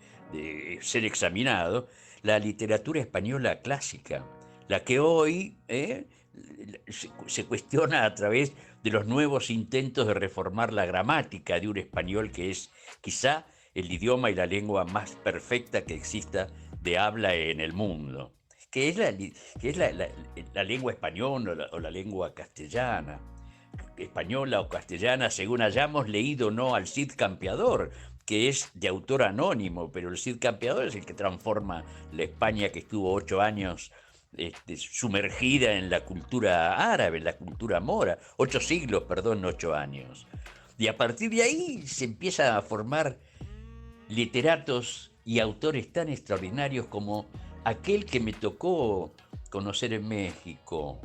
ser examinado, la literatura española clásica, la que hoy se cuestiona a través de los nuevos intentos de reformar la gramática de un español que es quizá el idioma y la lengua más perfecta que exista de habla en el mundo, que es la lengua española o la lengua castellana, española o castellana, según hayamos leído o no al Cid Campeador, que es de autor anónimo, pero el Cid Campeador es el que transforma la España que estuvo 8 años sumergida en la cultura árabe, en la cultura mora, 8 siglos, perdón, 8 años. Y a partir de ahí se empieza a formar literatos y autores tan extraordinarios como aquel que me tocó conocer en México,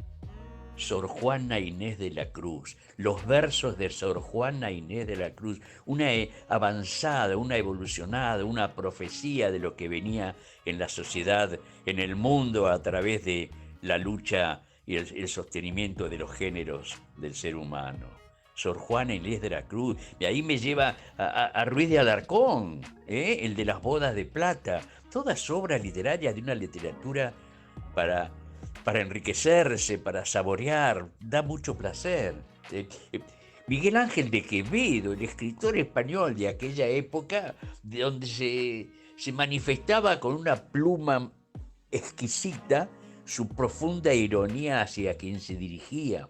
Sor Juana Inés de la Cruz, los versos de Sor Juana Inés de la Cruz, una avanzada, una evolucionada, una profecía de lo que venía en la sociedad, en el mundo, a través de la lucha y el sostenimiento de los géneros del ser humano. Sor Juana Inés de la Cruz, y ahí me lleva a Ruiz de Alarcón, el de las bodas de plata, todas obras literarias de una literatura para para enriquecerse, para saborear, da mucho placer. Miguel Ángel de Quevedo, el escritor español de aquella época, de donde se manifestaba con una pluma exquisita su profunda ironía hacia quien se dirigía,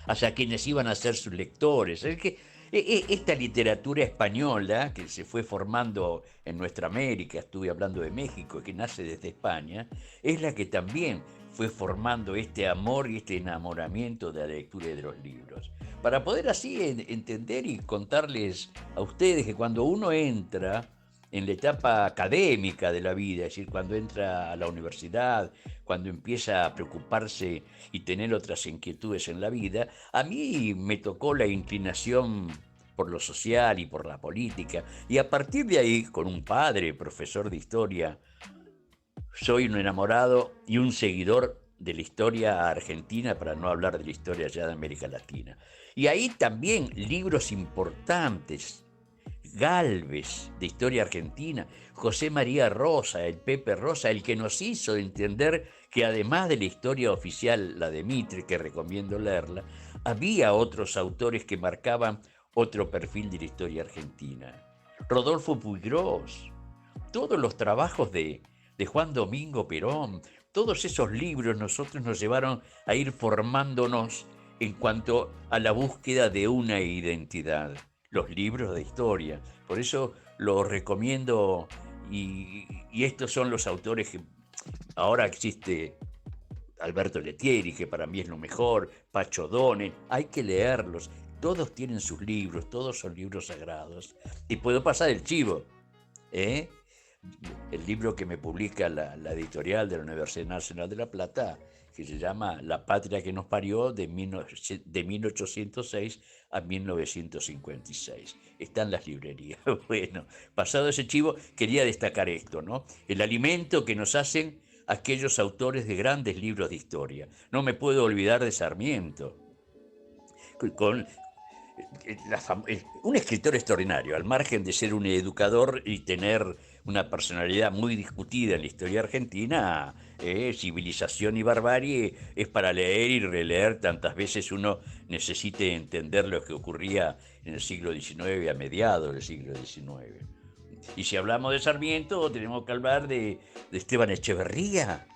hacia quienes iban a ser sus lectores. Es que esta literatura española que se fue formando en nuestra América, estuve hablando de México, que nace desde España, es la que también fue formando este amor y este enamoramiento de la lectura y de los libros. Para poder así entender y contarles a ustedes que cuando uno entra en la etapa académica de la vida, es decir, cuando entra a la universidad, cuando empieza a preocuparse y tener otras inquietudes en la vida, a mí me tocó la inclinación por lo social y por la política, y a partir de ahí, con un padre, profesor de historia, soy un enamorado y un seguidor de la historia argentina, para no hablar de la historia ya de América Latina. Y ahí también libros importantes, Gálvez, de historia argentina, José María Rosa, el Pepe Rosa, el que nos hizo entender que además de la historia oficial, la de Mitre, que recomiendo leerla, había otros autores que marcaban otro perfil de la historia argentina. Rodolfo Puigros, todos los trabajos de Juan Domingo Perón, todos esos libros nosotros nos llevaron a ir formándonos en cuanto a la búsqueda de una identidad. Los libros de historia. Por eso los recomiendo y estos son los autores que ahora existe. Alberto Lettieri, que para mí es lo mejor, Pacho O'Donnell, hay que leerlos. Todos tienen sus libros, todos son libros sagrados. Y puedo pasar el chivo, ¿eh? El libro que me publica la editorial de la Universidad Nacional de La Plata, que se llama La patria que nos parió, de 1806 a 1956. Está en las librerías. Bueno, pasado ese chivo, quería destacar esto, ¿no? El alimento que nos hacen aquellos autores de grandes libros de historia. No me puedo olvidar de Sarmiento, un escritor extraordinario, al margen de ser un educador y tener una personalidad muy discutida en la historia argentina. Civilización y barbarie es para leer y releer tantas veces uno necesite entender lo que ocurría en el siglo XIX, a mediados del siglo XIX. Y si hablamos de Sarmiento, tenemos que hablar de Esteban Echeverría,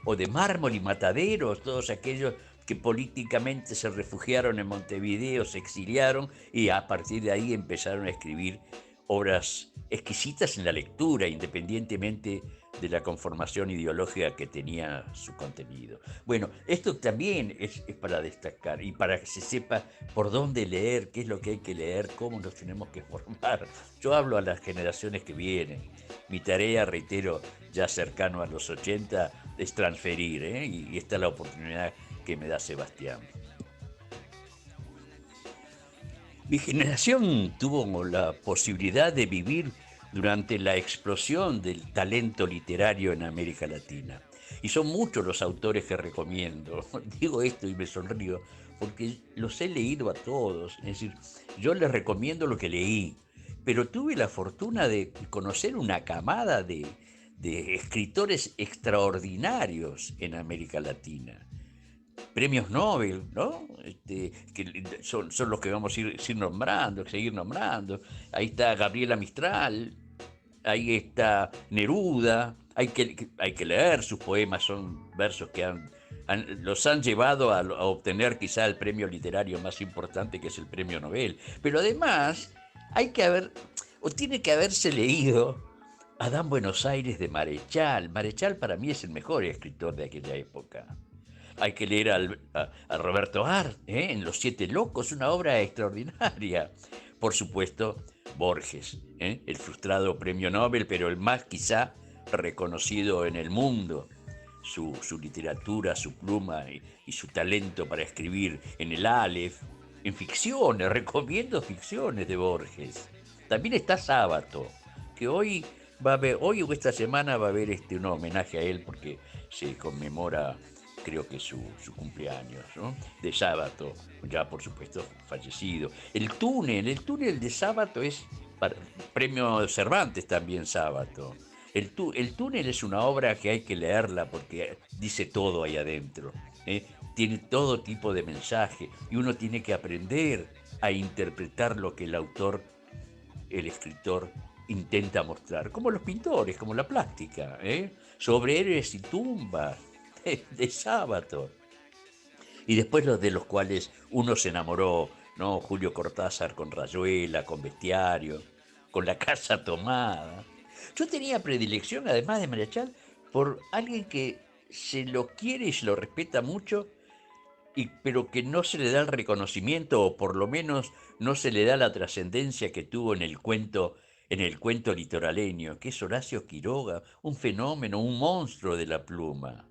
o de Mármol y Mataderos, todos aquellos que políticamente se refugiaron en Montevideo, se exiliaron y a partir de ahí empezaron a escribir obras exquisitas en la lectura, independientemente de la conformación ideológica que tenía su contenido. Bueno, esto también es para destacar y para que se sepa por dónde leer, qué es lo que hay que leer, cómo nos tenemos que formar. Yo hablo a las generaciones que vienen. Mi tarea, reitero, ya cercano a los 80, es transferir, y esta es la oportunidad que me da Sebastián. Mi generación tuvo la posibilidad de vivir durante la explosión del talento literario en América Latina. Y son muchos los autores que recomiendo. Digo esto y me sonrío porque los he leído a todos. Es decir, yo les recomiendo lo que leí, pero tuve la fortuna de conocer una camada de escritores extraordinarios en América Latina. Premios Nobel, ¿no? Que son los que vamos a ir seguir nombrando. Ahí está Gabriela Mistral, ahí está Neruda. Hay que leer sus poemas, son versos que los han llevado a obtener quizá el premio literario más importante, que es el Premio Nobel. Pero además tiene que haberse leído Adán Buenos Aires de Marechal. Marechal para mí es el mejor escritor de aquella época. Hay que leer a Roberto Art, en Los Siete Locos, una obra extraordinaria. Por supuesto, Borges, el frustrado premio Nobel, pero el más quizá reconocido en el mundo. Su literatura, su pluma y su talento para escribir en el Aleph, en ficciones, recomiendo ficciones de Borges. También está Sábato, que hoy o esta semana va a haber un homenaje a él porque se conmemora, creo que su cumpleaños, ¿no? De Sábato, ya por supuesto fallecido. El túnel de Sábato es premio Cervantes también, Sábato. El túnel es una obra que hay que leerla porque dice todo ahí adentro. Tiene todo tipo de mensaje y uno tiene que aprender a interpretar lo que el autor, el escritor, intenta mostrar, como los pintores, como la plástica, sobre héroes y tumbas de sábado. Y después los de los cuales uno se enamoró, ¿no? Julio Cortázar con Rayuela, con Bestiario, con La casa tomada. Yo tenía predilección, además de Mariachal, por alguien que se lo quiere y se lo respeta mucho, pero que no se le da el reconocimiento, o por lo menos no se le da la trascendencia que tuvo en el cuento litoraleño, que es Horacio Quiroga, un fenómeno, un monstruo de la pluma.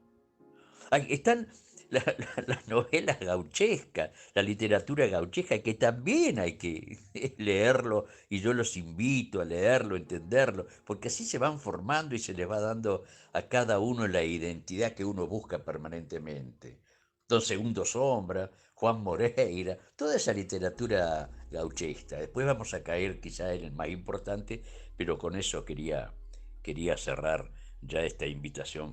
Están las novelas gauchescas, la literatura gauchesca, que también hay que leerlo, y yo los invito a leerlo, entenderlo, porque así se van formando y se les va dando a cada uno la identidad que uno busca permanentemente. Don Segundo Sombra, Juan Moreira, toda esa literatura gauchesca. Después vamos a caer quizá en el más importante, pero con eso quería cerrar ya esta invitación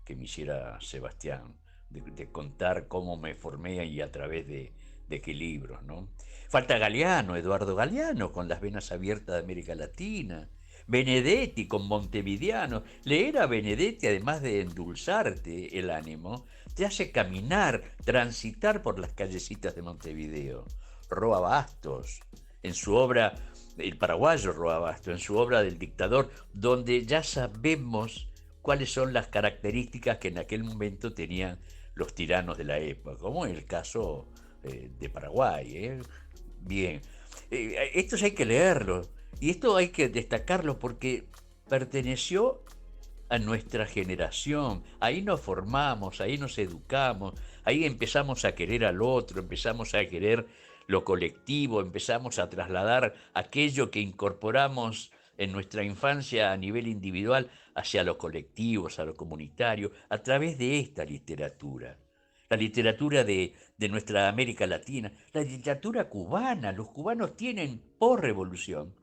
que me hiciera Sebastián, de contar cómo me formé y a través de qué libros, ¿no? Falta Galeano, Eduardo Galeano, con Las venas abiertas de América Latina. Benedetti con Montevideano. Leer a Benedetti, además de endulzarte el ánimo, te hace caminar, transitar por las callecitas de Montevideo. Roa Bastos, en su obra, el paraguayo Roa Bastos, en su obra del dictador, donde ya sabemos cuáles son las características que en aquel momento tenían los tiranos de la época, como en el caso de Paraguay. Bien, estos hay que leerlos, y esto hay que destacarlo porque perteneció a nuestra generación. Ahí nos formamos, ahí nos educamos, ahí empezamos a querer al otro, empezamos a querer lo colectivo, empezamos a trasladar aquello que incorporamos en nuestra infancia a nivel individual hacia lo colectivo, hacia lo comunitario, a través de esta literatura. La literatura de nuestra América Latina, la literatura cubana. Los cubanos tienen posrevolución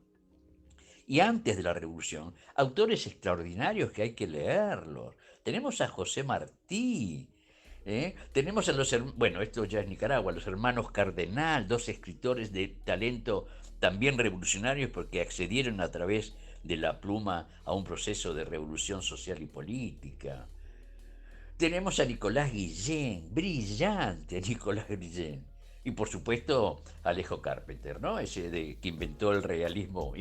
y antes de la revolución autores extraordinarios que hay que leerlos. Tenemos a José Martí, tenemos a bueno, esto ya es Nicaragua, los hermanos Cardenal, dos escritores de talento también revolucionarios porque accedieron a través de la pluma a un proceso de revolución social y política. Tenemos a Nicolás Guillén, brillante Nicolás Guillén. Y por supuesto, Alejo Carpenter, ¿no? Ese que inventó el realismo,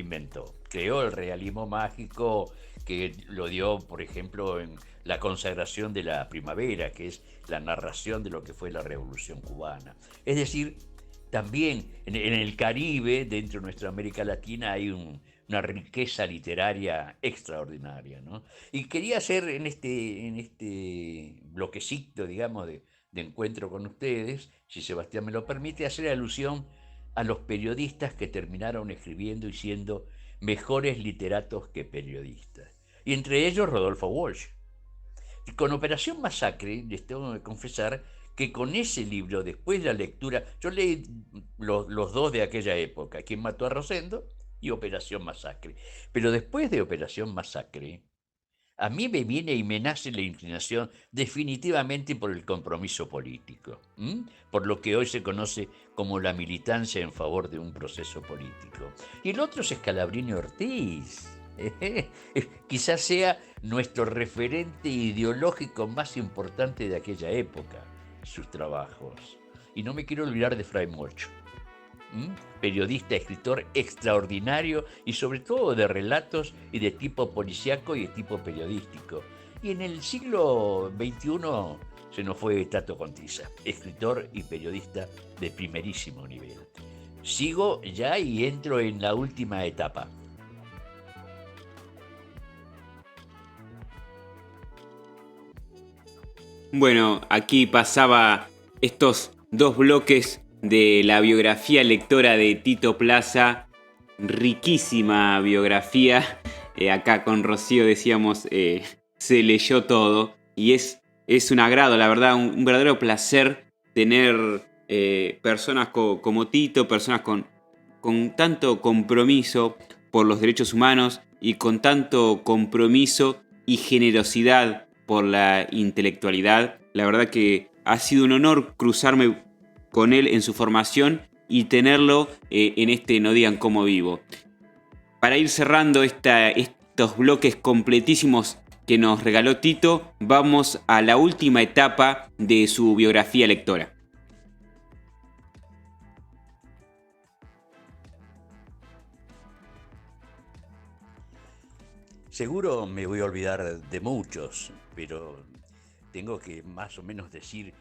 creó el realismo mágico, que lo dio, por ejemplo, en La consagración de la primavera, que es la narración de lo que fue la Revolución Cubana. Es decir, también en el Caribe, dentro de nuestra América Latina, hay una riqueza literaria extraordinaria, ¿no? Y quería hacer en este bloquecito, digamos, de encuentro con ustedes, si Sebastián me lo permite, hacer alusión a los periodistas que terminaron escribiendo y siendo mejores literatos que periodistas. Y entre ellos Rodolfo Walsh. Y con Operación Masacre, les tengo que confesar que con ese libro, después de la lectura, yo leí los dos de aquella época, ¿Quién mató a Rosendo? Y Operación Masacre. Pero después de Operación Masacre, a mí me viene y me nace la inclinación definitivamente por el compromiso político, por lo que hoy se conoce como la militancia en favor de un proceso político. Y el otro es Scalabrini Ortiz. Quizás sea nuestro referente ideológico más importante de aquella época, sus trabajos. Y no me quiero olvidar de Fray Mocho. Periodista, escritor extraordinario y sobre todo de relatos y de tipo policíaco y de tipo periodístico. Y en el siglo XXI se nos fue Tato Contiza, escritor y periodista de primerísimo nivel. Sigo ya y entro en la última etapa. Bueno, aquí pasaba estos dos bloques de la biografía lectora de Tito Plaza, riquísima biografía. Acá con Rocío decíamos, se leyó todo y es un agrado, la verdad, un verdadero placer tener personas como Tito, personas con tanto compromiso por los derechos humanos y con tanto compromiso y generosidad por la intelectualidad. La verdad que ha sido un honor cruzarme con él en su formación y tenerlo en este No Digan Cómo Vivo. Para ir cerrando estos bloques completísimos que nos regaló Tito, vamos a la última etapa de su biografía lectora. Seguro me voy a olvidar de muchos, pero tengo que más o menos decir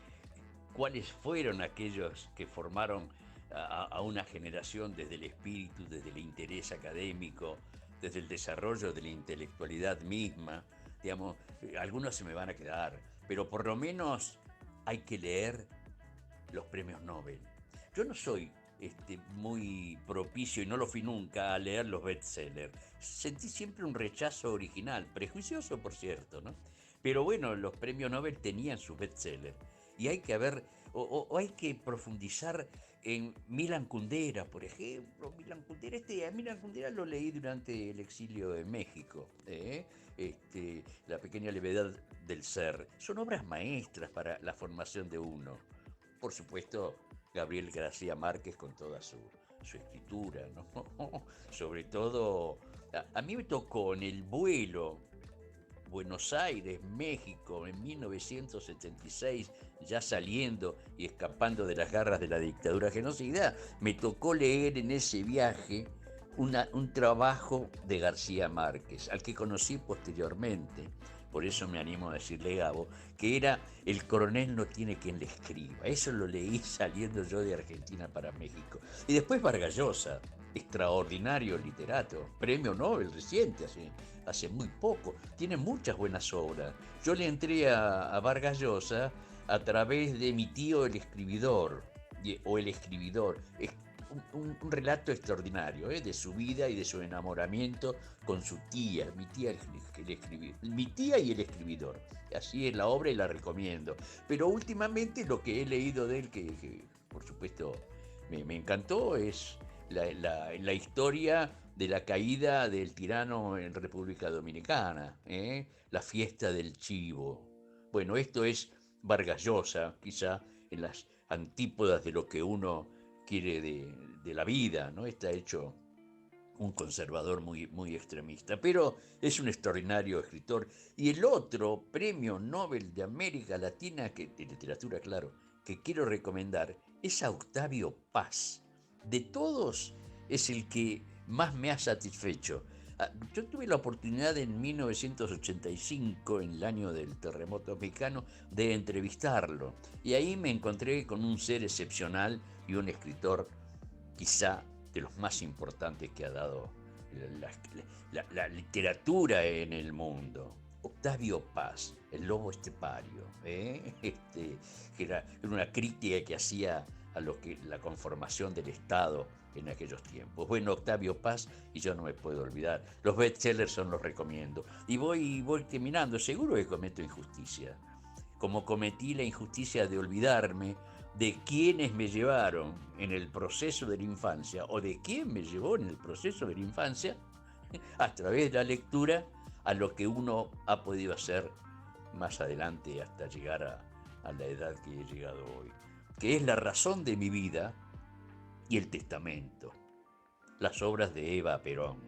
cuáles fueron aquellos que formaron a una generación desde el espíritu, desde el interés académico, desde el desarrollo de la intelectualidad misma. Digamos, algunos se me van a quedar, pero por lo menos hay que leer los premios Nobel. Yo no soy muy propicio, y no lo fui nunca, a leer los bestsellers. Sentí siempre un rechazo original, prejuicioso por cierto, ¿no? Pero bueno, los premios Nobel tenían sus bestsellers. Y hay que ver, o hay que profundizar en Milan Kundera, por ejemplo. Milan Kundera lo leí durante el exilio en México. La pequeña levedad del ser. Son obras maestras para la formación de uno. Por supuesto, Gabriel García Márquez con toda su escritura, ¿no? Sobre todo, a mí me tocó en el vuelo Buenos Aires, México, en 1976, ya saliendo y escapando de las garras de la dictadura genocida, me tocó leer en ese viaje un trabajo de García Márquez, al que conocí posteriormente. Por eso me animo a decirle, Gabo, que era El coronel no tiene quien le escriba. Eso lo leí saliendo yo de Argentina para México. Y después Vargas Llosa, extraordinario literato, premio Nobel reciente, hace muy poco. Tiene muchas buenas obras. Yo le entré a Vargas Llosa a través de Mi tío el escribidor, o El escribidor. Es un relato extraordinario, de su vida y de su enamoramiento con su tía, mi tía y el escribidor. Así es la obra y la recomiendo. Pero últimamente lo que he leído de él, que por supuesto me encantó, es la historia de la caída del tirano en República Dominicana, la fiesta del chivo. Bueno, esto es Vargas Llosa, quizá en las antípodas de lo que uno quiere de la vida, ¿no? Está hecho un conservador muy, muy extremista, pero es un extraordinario escritor. Y el otro premio Nobel de América Latina, de literatura, claro, que quiero recomendar, es a Octavio Paz. De todos, es el que más me ha satisfecho. Yo tuve la oportunidad en 1985, en el año del terremoto mexicano, de entrevistarlo. Y ahí me encontré con un ser excepcional y un escritor quizá de los más importantes que ha dado la literatura en el mundo. Octavio Paz, el lobo estepario, que era una crítica que hacía a la conformación del Estado en aquellos tiempos. Bueno, Octavio Paz, y yo no me puedo olvidar. Los bestsellers los recomiendo. Y voy terminando. Seguro que cometo injusticia, como cometí la injusticia de olvidarme de quienes me llevaron en el proceso de la infancia, o de quién me llevó en el proceso de la infancia, a través de la lectura, a lo que uno ha podido hacer más adelante hasta llegar a la edad que he llegado hoy, que es la razón de mi vida y el testamento, las obras de Eva Perón.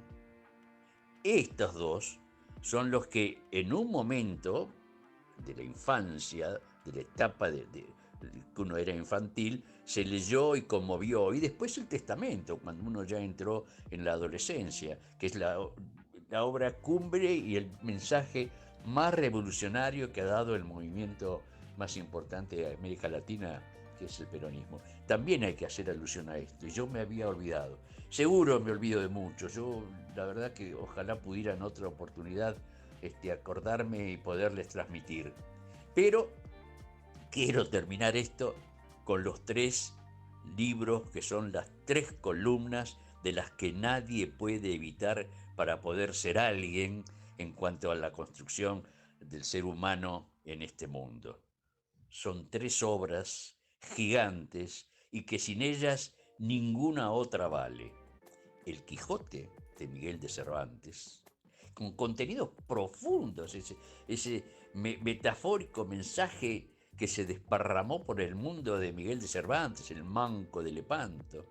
Estos dos son los que en un momento de la infancia, de la etapa que uno era infantil, se leyó y conmovió. Y después el testamento, cuando uno ya entró en la adolescencia, que es la obra cumbre y el mensaje más revolucionario que ha dado el movimiento más importante de América Latina, que es el peronismo. También hay que hacer alusión a esto, y yo me había olvidado. Seguro me olvido de mucho. Yo, la verdad que ojalá pudiera en otra oportunidad acordarme y poderles transmitir. Pero quiero terminar esto con los 3 libros que son las 3 columnas de las que nadie puede evitar para poder ser alguien en cuanto a la construcción del ser humano en este mundo. Son 3 obras gigantes y que sin ellas ninguna otra vale. El Quijote, de Miguel de Cervantes, con contenidos profundos, ese metafórico mensaje que se desparramó por el mundo de Miguel de Cervantes, el Manco de Lepanto.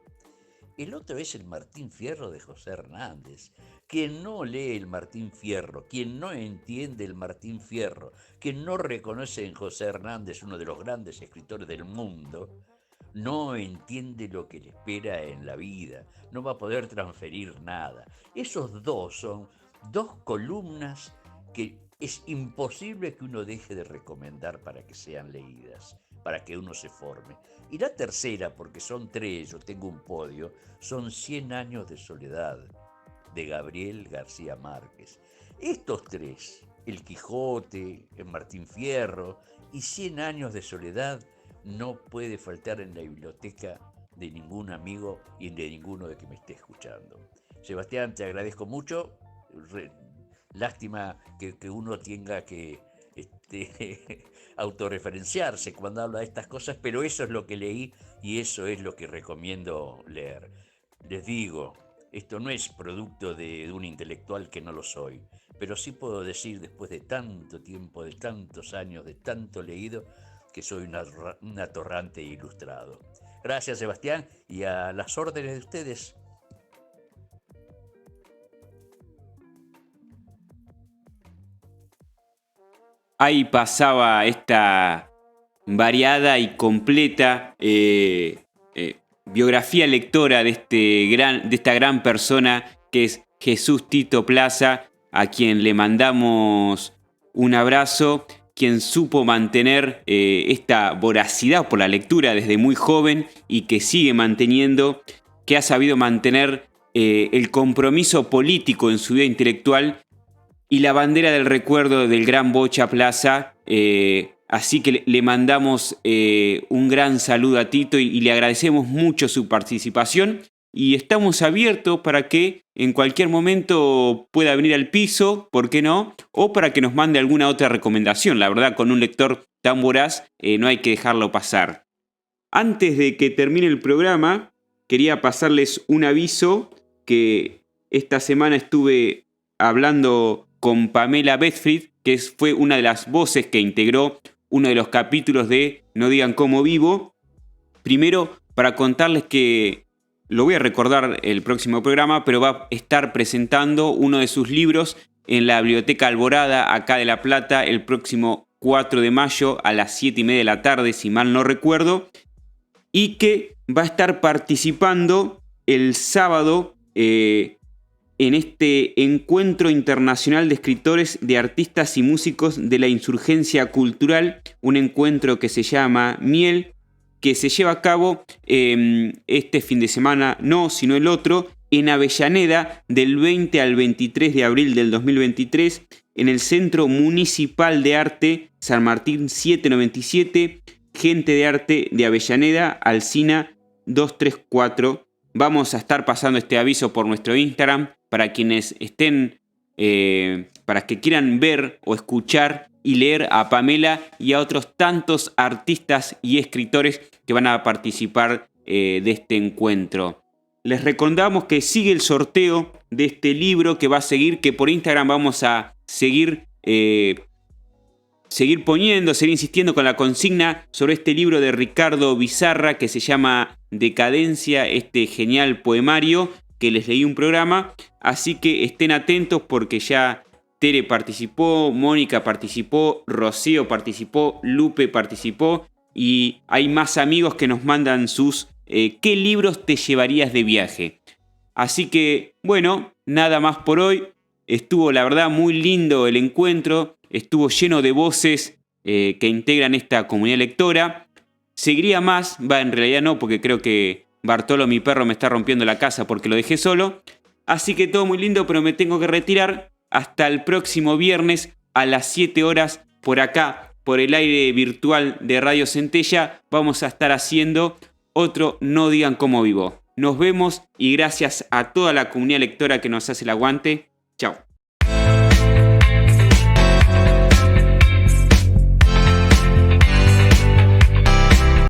El otro es el Martín Fierro de José Hernández. Quien no lee el Martín Fierro, quien no entiende el Martín Fierro, quien no reconoce en José Hernández uno de los grandes escritores del mundo, no entiende lo que le espera en la vida, no va a poder transferir nada. Esos dos son dos columnas que es imposible que uno deje de recomendar para que sean leídas, para que uno se forme. Y la tercera, porque son tres, yo tengo un podio, son 100 años de soledad, de Gabriel García Márquez. Estos tres, El Quijote, el Martín Fierro y 100 años de soledad, no puede faltar en la biblioteca de ningún amigo y de ninguno de que me esté escuchando. Sebastián, te agradezco mucho. Lástima que uno tenga que autorreferenciarse cuando habla de estas cosas, pero eso es lo que leí y eso es lo que recomiendo leer. Les digo, esto no es producto de un intelectual que no lo soy, pero sí puedo decir, después de tanto tiempo, de tantos años, de tanto leído, que soy un atorrante ilustrado. Gracias, Sebastián, y a las órdenes de ustedes. Ahí pasaba esta variada y completa biografía lectora de esta gran persona que es Jesús Tito Plaza, a quien le mandamos un abrazo, quien supo mantener esta voracidad por la lectura desde muy joven y que sigue manteniendo, que ha sabido mantener el compromiso político en su vida intelectual y la bandera del recuerdo del gran Bocha Plaza. Así que le mandamos un gran saludo a Tito y le agradecemos mucho su participación. Y estamos abiertos para que en cualquier momento pueda venir al piso, ¿por qué no? O para que nos mande alguna otra recomendación. La verdad, con un lector tan voraz no hay que dejarlo pasar. Antes de que termine el programa, quería pasarles un aviso que esta semana estuve hablando con Pamela Bedfrid, que fue una de las voces que integró uno de los capítulos de No digan cómo vivo. Primero, para contarles que lo voy a recordar el próximo programa, pero va a estar presentando uno de sus libros en la Biblioteca Alborada, acá de La Plata, el próximo 4 de mayo a las 7:30 de la tarde, si mal no recuerdo, y que va a estar participando el sábado en este Encuentro Internacional de Escritores, de Artistas y Músicos de la Insurgencia Cultural, un encuentro que se llama Miel, que se lleva a cabo este fin de semana, no, sino el otro, en Avellaneda, del 20 al 23 de abril del 2023, en el Centro Municipal de Arte San Martín 797, Gente de Arte de Avellaneda, Alsina 234. Vamos a estar pasando este aviso por nuestro Instagram para quienes estén, para que quieran ver o escuchar y leer a Pamela y a otros tantos artistas y escritores que van a participar de este encuentro. Les recordamos que sigue el sorteo de este libro que va a seguir, que por Instagram vamos a seguir insistiendo con la consigna sobre este libro de Ricardo Bizarra que se llama Decadencia, este genial poemario que les leí un programa. Así que estén atentos porque ya Tere participó, Mónica participó, Rocío participó, Lupe participó y hay más amigos que nos mandan sus ¿qué libros te llevarías de viaje? Así que, bueno, nada más por hoy. Estuvo, la verdad, muy lindo el encuentro. Estuvo lleno de voces que integran esta comunidad lectora. Seguiría más, en realidad no, porque creo que Bartolo, mi perro, me está rompiendo la casa porque lo dejé solo. Así que todo muy lindo, pero me tengo que retirar. Hasta el próximo viernes a las 7 horas por acá, por el aire virtual de Radio Centella, vamos a estar haciendo otro No digan cómo vivo. Nos vemos y gracias a toda la comunidad lectora que nos hace el aguante. Chao.